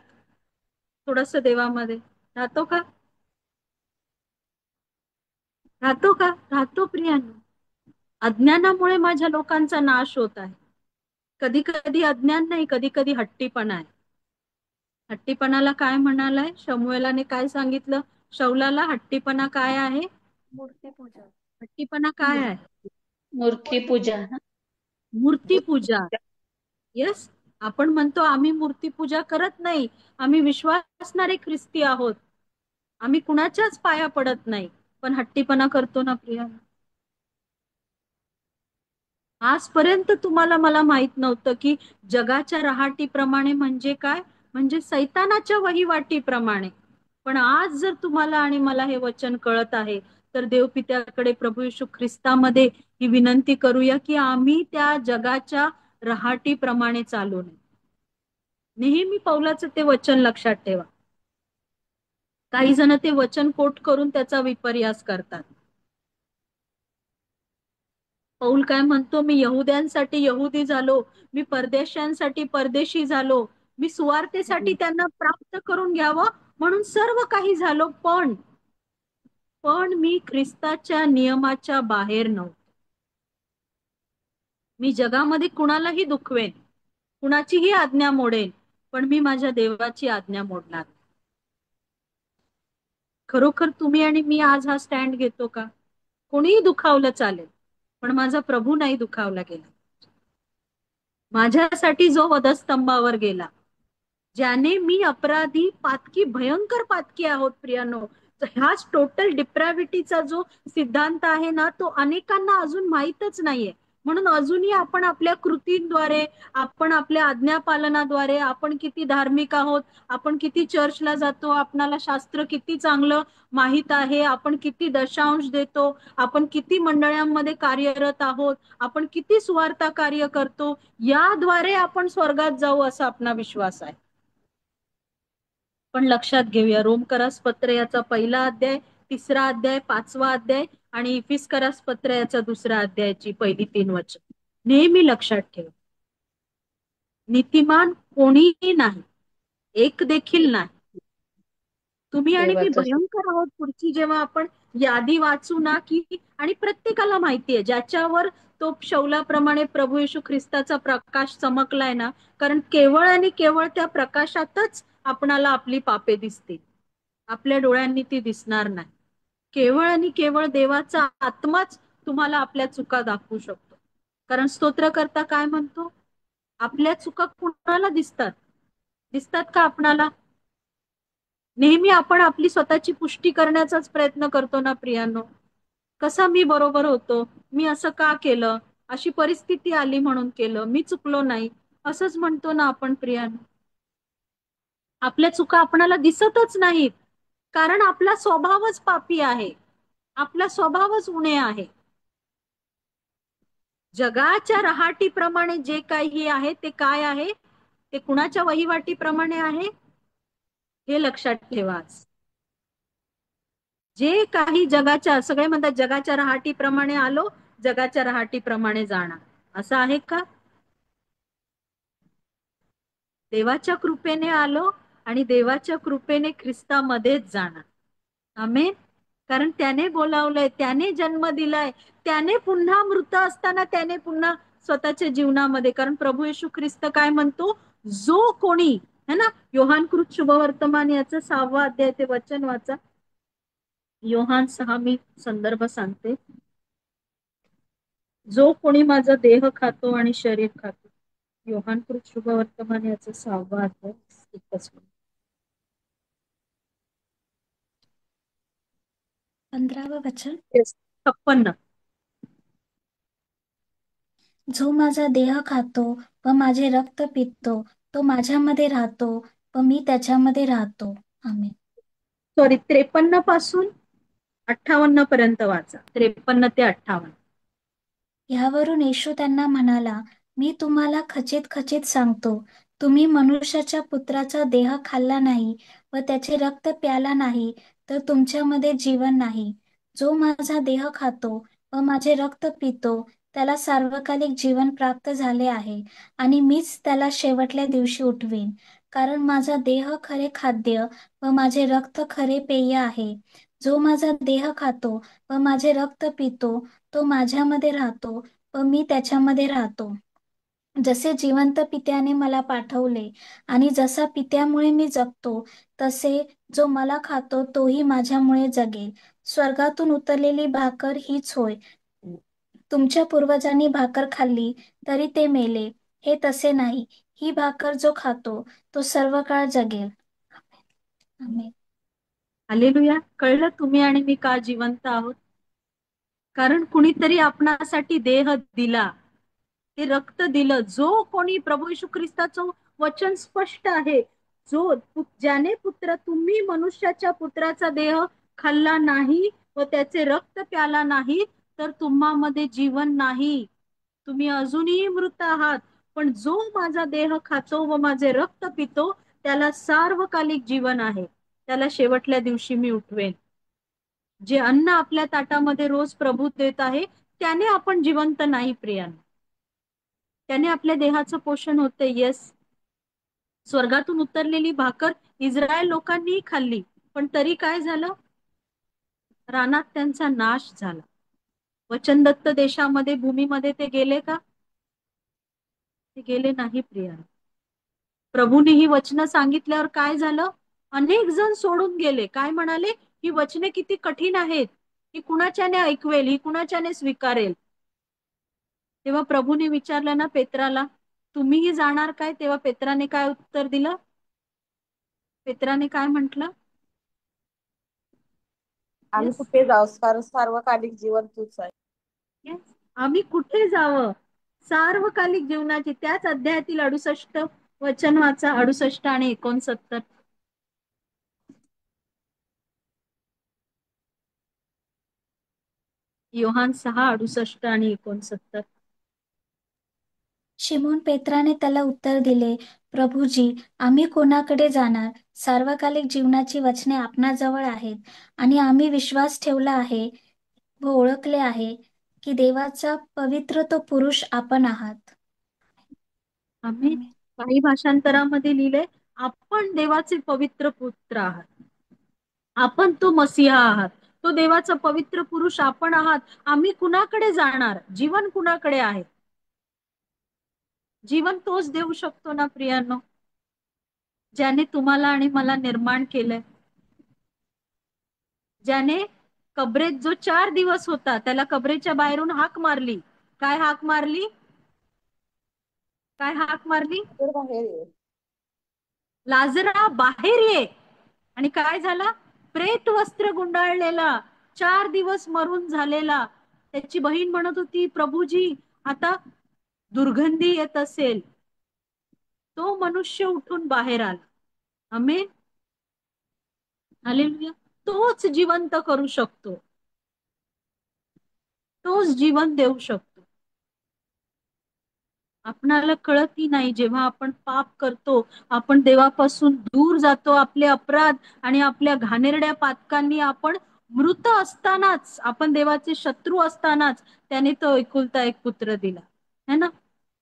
थोडस देवामध्ये राहतो का? राहतो का? राहतो प्रियानो. अज्ञानामुळे माझ्या लोकांचा नाश होत आहे. कधी कधी अज्ञान नाही, कधी कधी हट्टीपणा आहे. हट्टीपणाला काय म्हणालाय? शमूएलाने काय सांगितलं? शौलाला हट्टीपणा काय आहे? मूर्तीपूजा. हट्टीपणा काय आहे? मूर्तीपूजा. मूर्तीपूजा. येस, आपण म्हणतो आम्ही मूर्तीपूजा करत नाही, आम्ही विश्वासणारे ख्रिस्ती आहोत, आम्ही कुणाच्याच पाया पडत नाही, पण हट्टीपणा करतो ना प्रिया. आजपर्यंत तुम्हाला मला माहित नव्हतं की जगाच्या रहाटीप्रमाणे म्हणजे काय, म्हणजे सैतानाच्या वहिवाटीप्रमाणे. पण आज जर तुम्हाला आणि मला हे वचन कळत आहे, तर देवपित्याकडे प्रभू येशू ख्रिस्तामध्ये ही विनंती करूया की आम्ही त्या जगाच्या रहाटीप्रमाणे चालू नये. नेहमी पौलाचं ते वचन लक्षात ठेवा. काही जण ते वचन कोट करून त्याचा विपर्यास करतात. पौल काय म्हणतो? मी यहुद्यांसाठी यहुदी झालो, मी परदेशांसाठी परदेशी झालो, मी सुवार्तेसाठी त्यांना प्राप्त करून घ्यावं म्हणून सर्व काही झालो, पण मी ख्रिस्ताच्या नियमाच्या बाहेर नव्हतो. मी जगामध्ये कुणालाही दुखवेन, कुणाचीही आज्ञा मोडेन, पण मी माझ्या देवाची आज्ञा मोडणार. खरोखर तुम्ही आणि मी आज हा स्टँड घेतो का? कोणीही दुखावलं चालेल, पण माझा प्रभू नाही दुखावला गेला. माझ्यासाठी जो वधस्तंभावर गेला, ज्याने, मी अपराधी, पातकी, भयंकर पातकी आहोत प्रियानो, हाच टोटल डिप्रॅव्हिटीचा जो सिद्धांत आहे ना, तो अनेकांना अजून माहीतच नाहीये. म्हणून अजूनही आपण आपल्या कृतींद्वारे, आपण आपल्या आज्ञापालनाद्वारे, आपण किती धार्मिक आहोत, आपण किती चर्चला जातो, आपणाला शास्त्र किती चांगलं माहीत आहे, आपण किती दशांश देतो, आपण किती मंडळांमध्ये कार्यरत आहोत, आपण किती सुवार्ता कार्य करतो, याद्वारे आपण स्वर्गात जाऊ असा आपला विश्वास आहे. पण लक्षात घेऊया, रोमकरास पत्र याचा 1 अध्याय, 3 अध्याय, 5 अध्याय आणि इफिसकरास पत्र याचा 2 अध्यायाची पहिली 3 वचन नेहमी लक्षात ठेवा. नीतिमान कोणीही नाही, एक देखील नाही. तुम्ही आणि मी देवाचा भयंकर आहोत. पुढची जेव्हा आपण यादी वाचू ना, की आणि प्रत्येकाला माहितीये ज्याच्यावर तो शौलाप्रमाणे प्रभू येशू ख्रिस्ताचा प्रकाश चमकलाय ना, कारण केवळ आणि केवळ त्या प्रकाशातच आपणाला आपली पापे दिसतील. आपल्या डोळ्यांनी ती दिसणार नाही. केवळ आणि केवळ देवाचा आत्माच तुम्हाला आपल्या चुका दाखवू शकतो. कारण स्तोत्रकर्ता काय म्हणतो, आपल्या चुका कुणाला दिसतात? दिसतात का आपणाला? नेहमी आपण आपली स्वतःची पुष्टी करण्याचाच प्रयत्न करतो ना प्रियांनो. कसा मी बरोबर होतो, मी असं का केलं, अशी परिस्थिती आली म्हणून केलं, मी चुकलो नाही, असंच म्हणतो ना आपण प्रियांनो. आपल्या चुका आपणाला दिसतच नाहीत, कारण आपला स्वभावच पापी आहे, आपला स्वभावच उणे आहे. जगाच्या रहाटीप्रमाणे जे काही आहे ते काय आहे, ते कुणाच्या वहिवाटीप्रमाणे आहे हे लक्षात ठेवा. जे काही जगाच्या, सगळे म्हणतात जगाच्या रहाटीप्रमाणे आलो, जगाच्या रहाटीप्रमाणे जाणार, असं आहे का? देवाच्या कृपेने आलो आणि देवाच्या कृपेने ख्रिस्तामध्येच जाणार. आमेन. कारण त्याने बोलावलंय, त्याने जन्म दिलाय, त्याने पुन्हा मृत असताना त्याने पुन्हा स्वतःच्या जीवनामध्ये, कारण प्रभू येशू ख्रिस्त काय म्हणतो, जो कोणी है ना, योहानकृत शुभवर्तमान याचं 6 अध्याय ते वचन वाचा. योहान 6 मी संदर्भ सांगते. जो कोणी माझा देह खातो आणि शरीर खातो. योहानकृत शुभवर्तमान याचं 6 अध्याय 15वं वचन. 56. जो माझा देह खातो व माझे रक्त पितो तो माझ्यामध्ये राहतो व मी त्याच्यामध्ये राहतो. आमेन. सॉरी, 53 पासून 58 पर्यंत वाचा. 53 ते 58. यावरून येशू त्यांना म्हणाला, मी तुम्हाला खचित खचित सांगतो, तुम्ही मनुष्याच्या पुत्राचा देह खाल्ला नाही व त्याचे रक्त प्याला नाही तर तुमच्यामध्ये जीवन नाही. जो माझा देह खातो व माझे रक्त पितो त्याला सार्वकालिक जीवन प्राप्त झाले आहे आणि मीच त्याला शेवटल्या दिवशी उठवीन. कारण माझा देह खरे खाद्य व माझे रक्त खरे पेय आहे. जो माझा देह खातो व माझे रक्त पितो तो माझ्यामध्ये राहतो व मी त्याच्यामध्ये राहतो. जसे जिवंत पित्याने मला पाठवले आणि जसा पित्यामुळे मी जगतो, तसे जो मला खातो तोही माझ्यामुळे जगेल. स्वर्गातून उतरलेली भाकर हीच होय. तुमच्या पूर्वजांनी भाकर खाल्ली तरी ते मेले, हे तसे नाही. ही भाकर जो खातो तो सर्व काळ जगेल. आमेन. हालेलुया. कळलं तुम्ही आणि मी का जिवंत आहोत? कारण कुणीतरी आपणासाठी देह दिला, ते रक्त दिलं. जो कोणी, प्रभू येशू ख्रिस्ताचं वचन स्पष्ट आहे, जो ज्याने पुत्र, तुम्ही मनुष्याच्या पुत्राचा देह खाल्ला नाही व त्याचे रक्त प्याला नाही तर तुम्हामध्ये जीवन नाही, तुम्ही अजूनही मृत आहात. पण जो माझा देह खातो व माझे रक्त पितो त्याला सार्वकालिक जीवन आहे, त्याला शेवटल्या दिवशी मी उठवेन. जे अन्न आपल्या ताटामध्ये रोज प्रभू देत आहे त्याने आपण जिवंत नाही प्रियांनो, त्याने आपल्या देहाचं पोषण होते. येस, स्वर्गातून उतरलेली भाकर इस्रायल लोकांनी खाल्ली, पण तरी काय झालं? रानात त्यांचा नाश झाला. वचनदत्त देशामध्ये, भूमीमध्ये ते गेले का? ते गेले नाही प्रियांनो. प्रभूने ही वचनं सांगितल्यावर काय झालं? अनेक जण सोडून गेले. काय म्हणाले? ही वचने किती कठीण आहेत, ही कुणाच्याने ऐकवेल, ही कुणाच्याने स्वीकारेल. तेव्हा प्रभूने विचारलं ना पेत्राला, तुम्हीही जाणार काय? तेव्हा पेत्राने काय उत्तर दिलं? पेत्राने काय म्हटलं? आम्ही येस कुठे जाऊ, सार्वकालिक जीवन तूच आहे. येस आम्ही कुठे जावं, सार्वकालिक जीवनाची त्याच अध्यायातील 68 वचन वाचा, 68 आणि 69. योहान 6:68 आणि 69. शिमोन पेत्राने त्याला उत्तर दिले, प्रभुजी, आम्ही कोणाकडे जाणार? सार्वकालिक जीवनाची वचने आपणाजवळ आहेत आणि आम्ही विश्वास ठेवला आहे व ओळखले आहे की देवाचा पवित्र तो पुरुष आपण आहात. आम्ही आमेन. काही भाषांतरामध्ये लिहिले, आपण देवाचे पवित्र पुत्र आहात, आपण तो मसीहा आहात, तो देवाचा पवित्र पुरुष आपण आहात. आम्ही कुणाकडे जाणार? जीवन कुणाकडे आहे? जीवन तोच देऊ शकतो ना प्रियांनो, ज्याने तुम्हाला आणि मला निर्माण केलंय, ज्याने कबरेत जो 4 दिवस होता त्याला कबरेच्या बाहेरून हाक मारली. काय हाक मारली? काय हाक मारली? तर बाहेर ये. लाजरा बाहेर ये. आणि काय झाला? प्रेत वस्त्र गुंडाळलेला, 4 दिवस मरून झालेला, त्याची बहीण म्हणत होती, प्रभूजी आता दुर्गंधी येत असेल, तो मनुष्य उठून बाहेर आला. आमेन, हालेलुया. तोच जिवंत करू शकतो, तोच जीवन देऊ शकतो. आपणाला कळतही नाही, जेव्हा आपण पाप करतो, आपण देवापासून दूर जातो, आपले अपराध आणि आपल्या घाणेरड्या पातकांनी आपण मृत असतानाच, आपण देवाचे शत्रू असतानाच त्याने तो एकुलता एक पुत्र दिला है ना.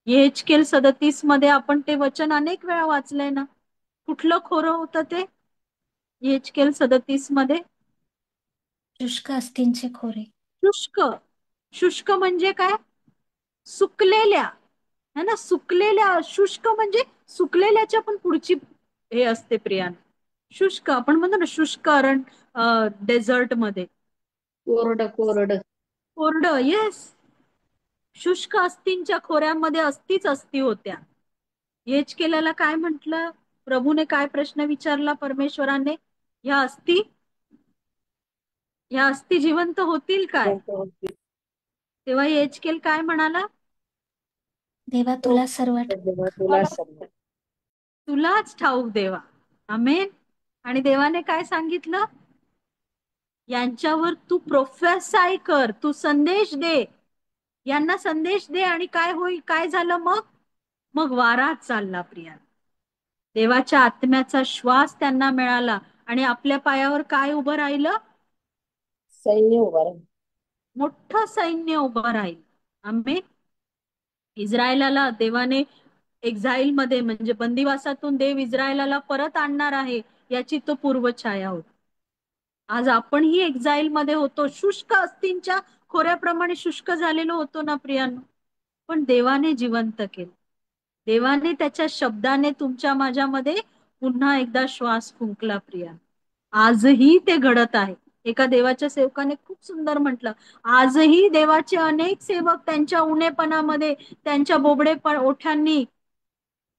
यहेजकेल 37 मध्ये आपण ते वचन अनेक वेळा वाचलंय ना. कुठलं खोरं होतं ते? यहेजकेल 37 मध्ये शुष्क अस्थिंचे खोरे. शुष्क. शुष्क म्हणजे काय? सुकलेल्या, है ना, सुकलेल्या. शुष्क म्हणजे सुकलेल्याच्या पण पुढची हे असते प्रियान. शुष्क आपण म्हणतो ना, शुष्क अरण डेझर्ट मध्ये कोरडं कोरडं. कोरडं. येस, शुष्क अस्थींच्या खोऱ्यामध्ये अस्थीच अस्थी होत्या. यहेजकेलाला काय म्हटलं? प्रभूने काय प्रश्न विचारला परमेश्वराने? ह्या अस्थी जिवंत होतील काय? तेव्हा यहेजकेल काय म्हणाला? देवा तुला सर्व देवा तुला सर्व. तुलाच ठाऊक देवा. आमेन. आणि देवाने काय सांगितलं? यांच्यावर तू प्रोफेसाय कर, तू संदेश दे, यांना संदेश दे. आणि काय होईल? काय झालं मग? मग वारात चालला प्रिया. देवाच्या आत्म्याचा श्वास त्यांना मिळाला आणि आपल्या पायावर काय उभं राहिलं? सैन्य उभा राहील. मोठं सैन्य उभं राहील. आमेन. इस्रायलाला देवाने एक्झाईल मध्ये म्हणजे बंदिवासातून देव इस्रायलाला परत आणणार आहे याची तो पूर्वछाया होती. आज आपणही एक्झाईल मध्ये होतो, शुष्क अस्थींच्या खोऱ्याप्रमाणे शुष्क झालेलो होतो ना प्रियांनो, पण देवाने जिवंत केलं. देवाने त्याच्या शब्दाने तुमच्या माझ्यामध्ये पुन्हा एकदा श्वास फुंकला प्रिया. आजही ते घडत आहे. एका देवाच्या सेवकाने खूप सुंदर म्हटलं, आजही देवाचे अनेक सेवक त्यांच्या उणेपणामध्ये, त्यांच्या बोबडे ओठ्यांनी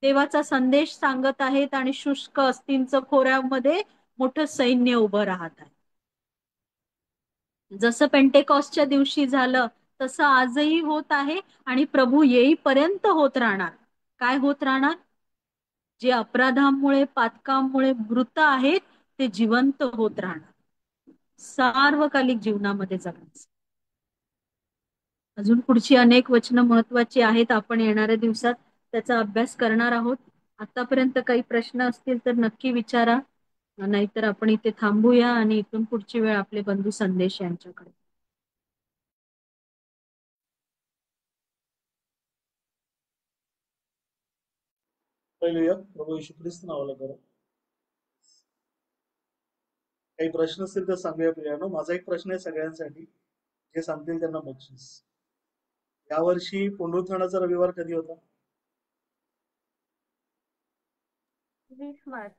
देवाचा संदेश सांगत आहेत आणि शुष्क अस्थींचं खोऱ्यामध्ये मोठं सैन्य उभं राहत आहे. जसं पेंटेकॉस्टच्या दिवशी झालं तसं आजही होत आहे आणि प्रभू येईपर्यंत होत राहणार. काय होत राहणार? जे अपराधामुळे, पातकामुळे मृत आहेत ते जिवंत होत राहणार, सार्वकालिक जीवनामध्ये जगायचं. अजून पुढची अनेक वचनं महत्वाची आहेत, आपण येणाऱ्या दिवसात त्याचा अभ्यास करणार आहोत. आतापर्यंत काही प्रश्न असतील तर नक्की विचारा, नाहीतर आपण इथे थांबूया आणि इथून पुढची वेळ आपले बंधू संदेश यांच्याकडे. हालेलुया. प्रभू येशू ख्रिस्त नावाला करा. काही प्रश्न असतील तर सांगूया प्रियानो. माझा एक प्रश्न आहे सगळ्यांसाठी, जे सांगतील त्यांना बक्षीस. यावर्षी पुनरुत्थानाचा रविवार कधी होता? 20 मार्च.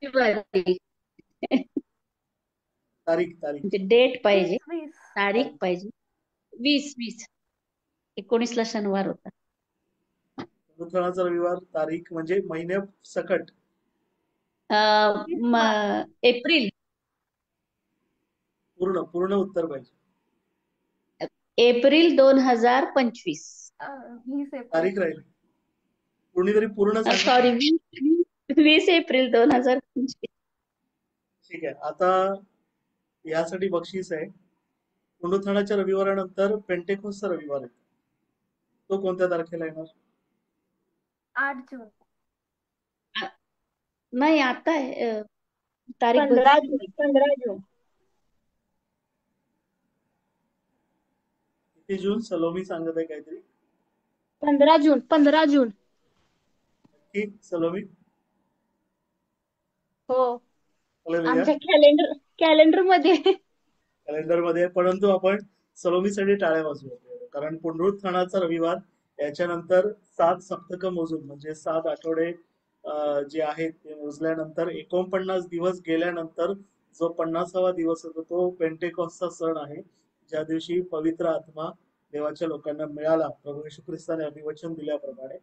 तारीख म्हणजे डेट पाहिजे, 20. तारीख पाहिजे. 20 19 ला शनिवार होता. पुनरुत्थानाचा रविवार, तारीख म्हणजे महिन्या सकट. एप्रिल. पूर्ण पूर्ण उत्तर पाहिजे. एप्रिल 2025. 20 एप्रिल. तारीख राहील. कोणीतरी पूर्ण सांगा. Sorry 20 April 2025. ठीक आहे. आता यासाठी बक्षीस आहे. पुनरुत्थानाच्या रविवारानंतर पेंटेकोस्टचा रविवार आहे. तो कोणत्या तारखेला येणार? 8 जून. नाही आता आहे तारीख 15 जून. 15 जून. किती जून? सलोमी सांगत आहे काहीतरी. 15 जून. 15 जून. नक्की सलोमी? हो. हालेलुया. आमच्या कॅलेंडर मध्ये. कॅलेंडर मध्ये. परंतु आपण सलोमीसाठी टाळ्या वाजवूया, कारण पुनरुत्थानाचा रविवार याच्यानंतर 7 सप्तकं मोजून म्हणजे 7 आठवडे जे आहेत ते मोजल्यानंतर 49 दिवस गेल्यानंतर जो 50वा दिवस होतो तो पेंटेकॉस्टचा सण आहे, ज्या दिवशी पवित्र आत्मा देवाच्या लोकांना मिळाला प्रभू येशू ख्रिस्ताने अभिवचन दिल्याप्रमाणे.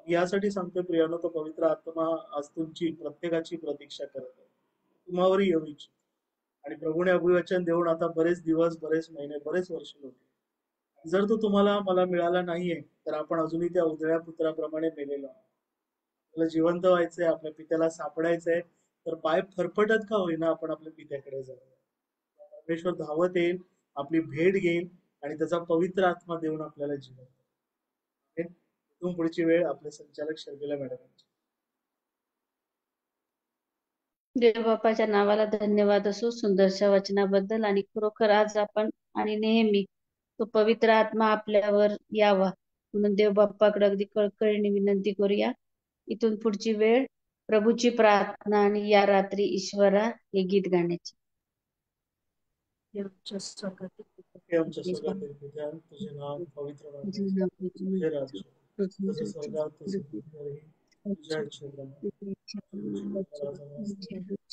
यासाठी सांगतोय प्रियानो, तो पवित्र आत्मा आज तुमची प्रत्येकाची प्रतीक्षा करत आहे, तुम्हावर येऊ इच्छित. आणि प्रभूने अभिवचन देऊन आता बरेच दिवस, बरेच महिने, बरेच वर्ष होते. जर तो तुम्हाला मला मिळाला नाहीये तर आपण अजूनही त्या उजळ्या पुत्राप्रमाणे मेलेलो आहोत. आपल्याला जिवंत व्हायचंय, आपल्या पित्याला सापडायचंय, तर पाय फरफटत का होईना आपण आपल्या पित्याकडे जाऊया. परमेश्वर धावत येईल, आपली भेट घेईल आणि त्याचा पवित्र आत्मा देऊन आपल्याला जीवन. इथून पुढची वेळ आपले संचालक शर्मिला मॅडम. देवबापाच्या नावाला धन्यवाद असो सुंदरशा वचनाबद्दल. आणि खरोखर आज आपण आणि नेहमी तो पवित्र आत्मा आपल्यावर यावा म्हणून देवबापाकडे अगदी कळकळीने विनंती करूया. इथून पुढची वेळ प्रभूची प्रार्थना आणि या रात्री ईश्वरा हे गीत गाण्याची. आमच्या स्वर्गातील हे आमच्या स्वर्गातील पित्या, तुझे नाव पवित्र व्हावे, तुझे राज्य जसे स्वर्गात तसे पृथ्वीवरही तुझ्या इच्छेप्रमाणे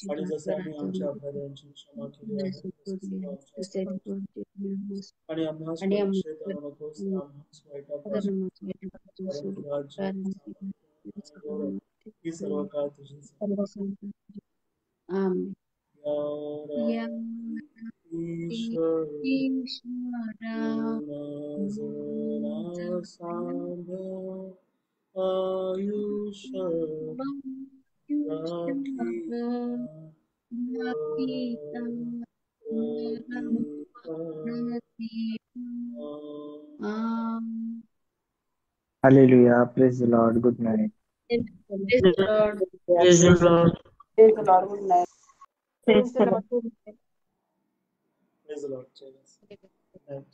आणि जसे आम्ही आमच्या अपराधांची क्षमा केली आहे तसे आमच्या आणि आम्हास परीक्षेत आणू नकोस, आम्हास वाईटापासून परंतु राज्य, गौरव ही सर्व काळ तुझी. आमेन. या ईश्वर आयुष्य Hallelujah. Praise the Lord. Good night. Praise the Lord. Praise the Lord. Praise the Lord. Good night. Praise the Lord. Praise the Lord.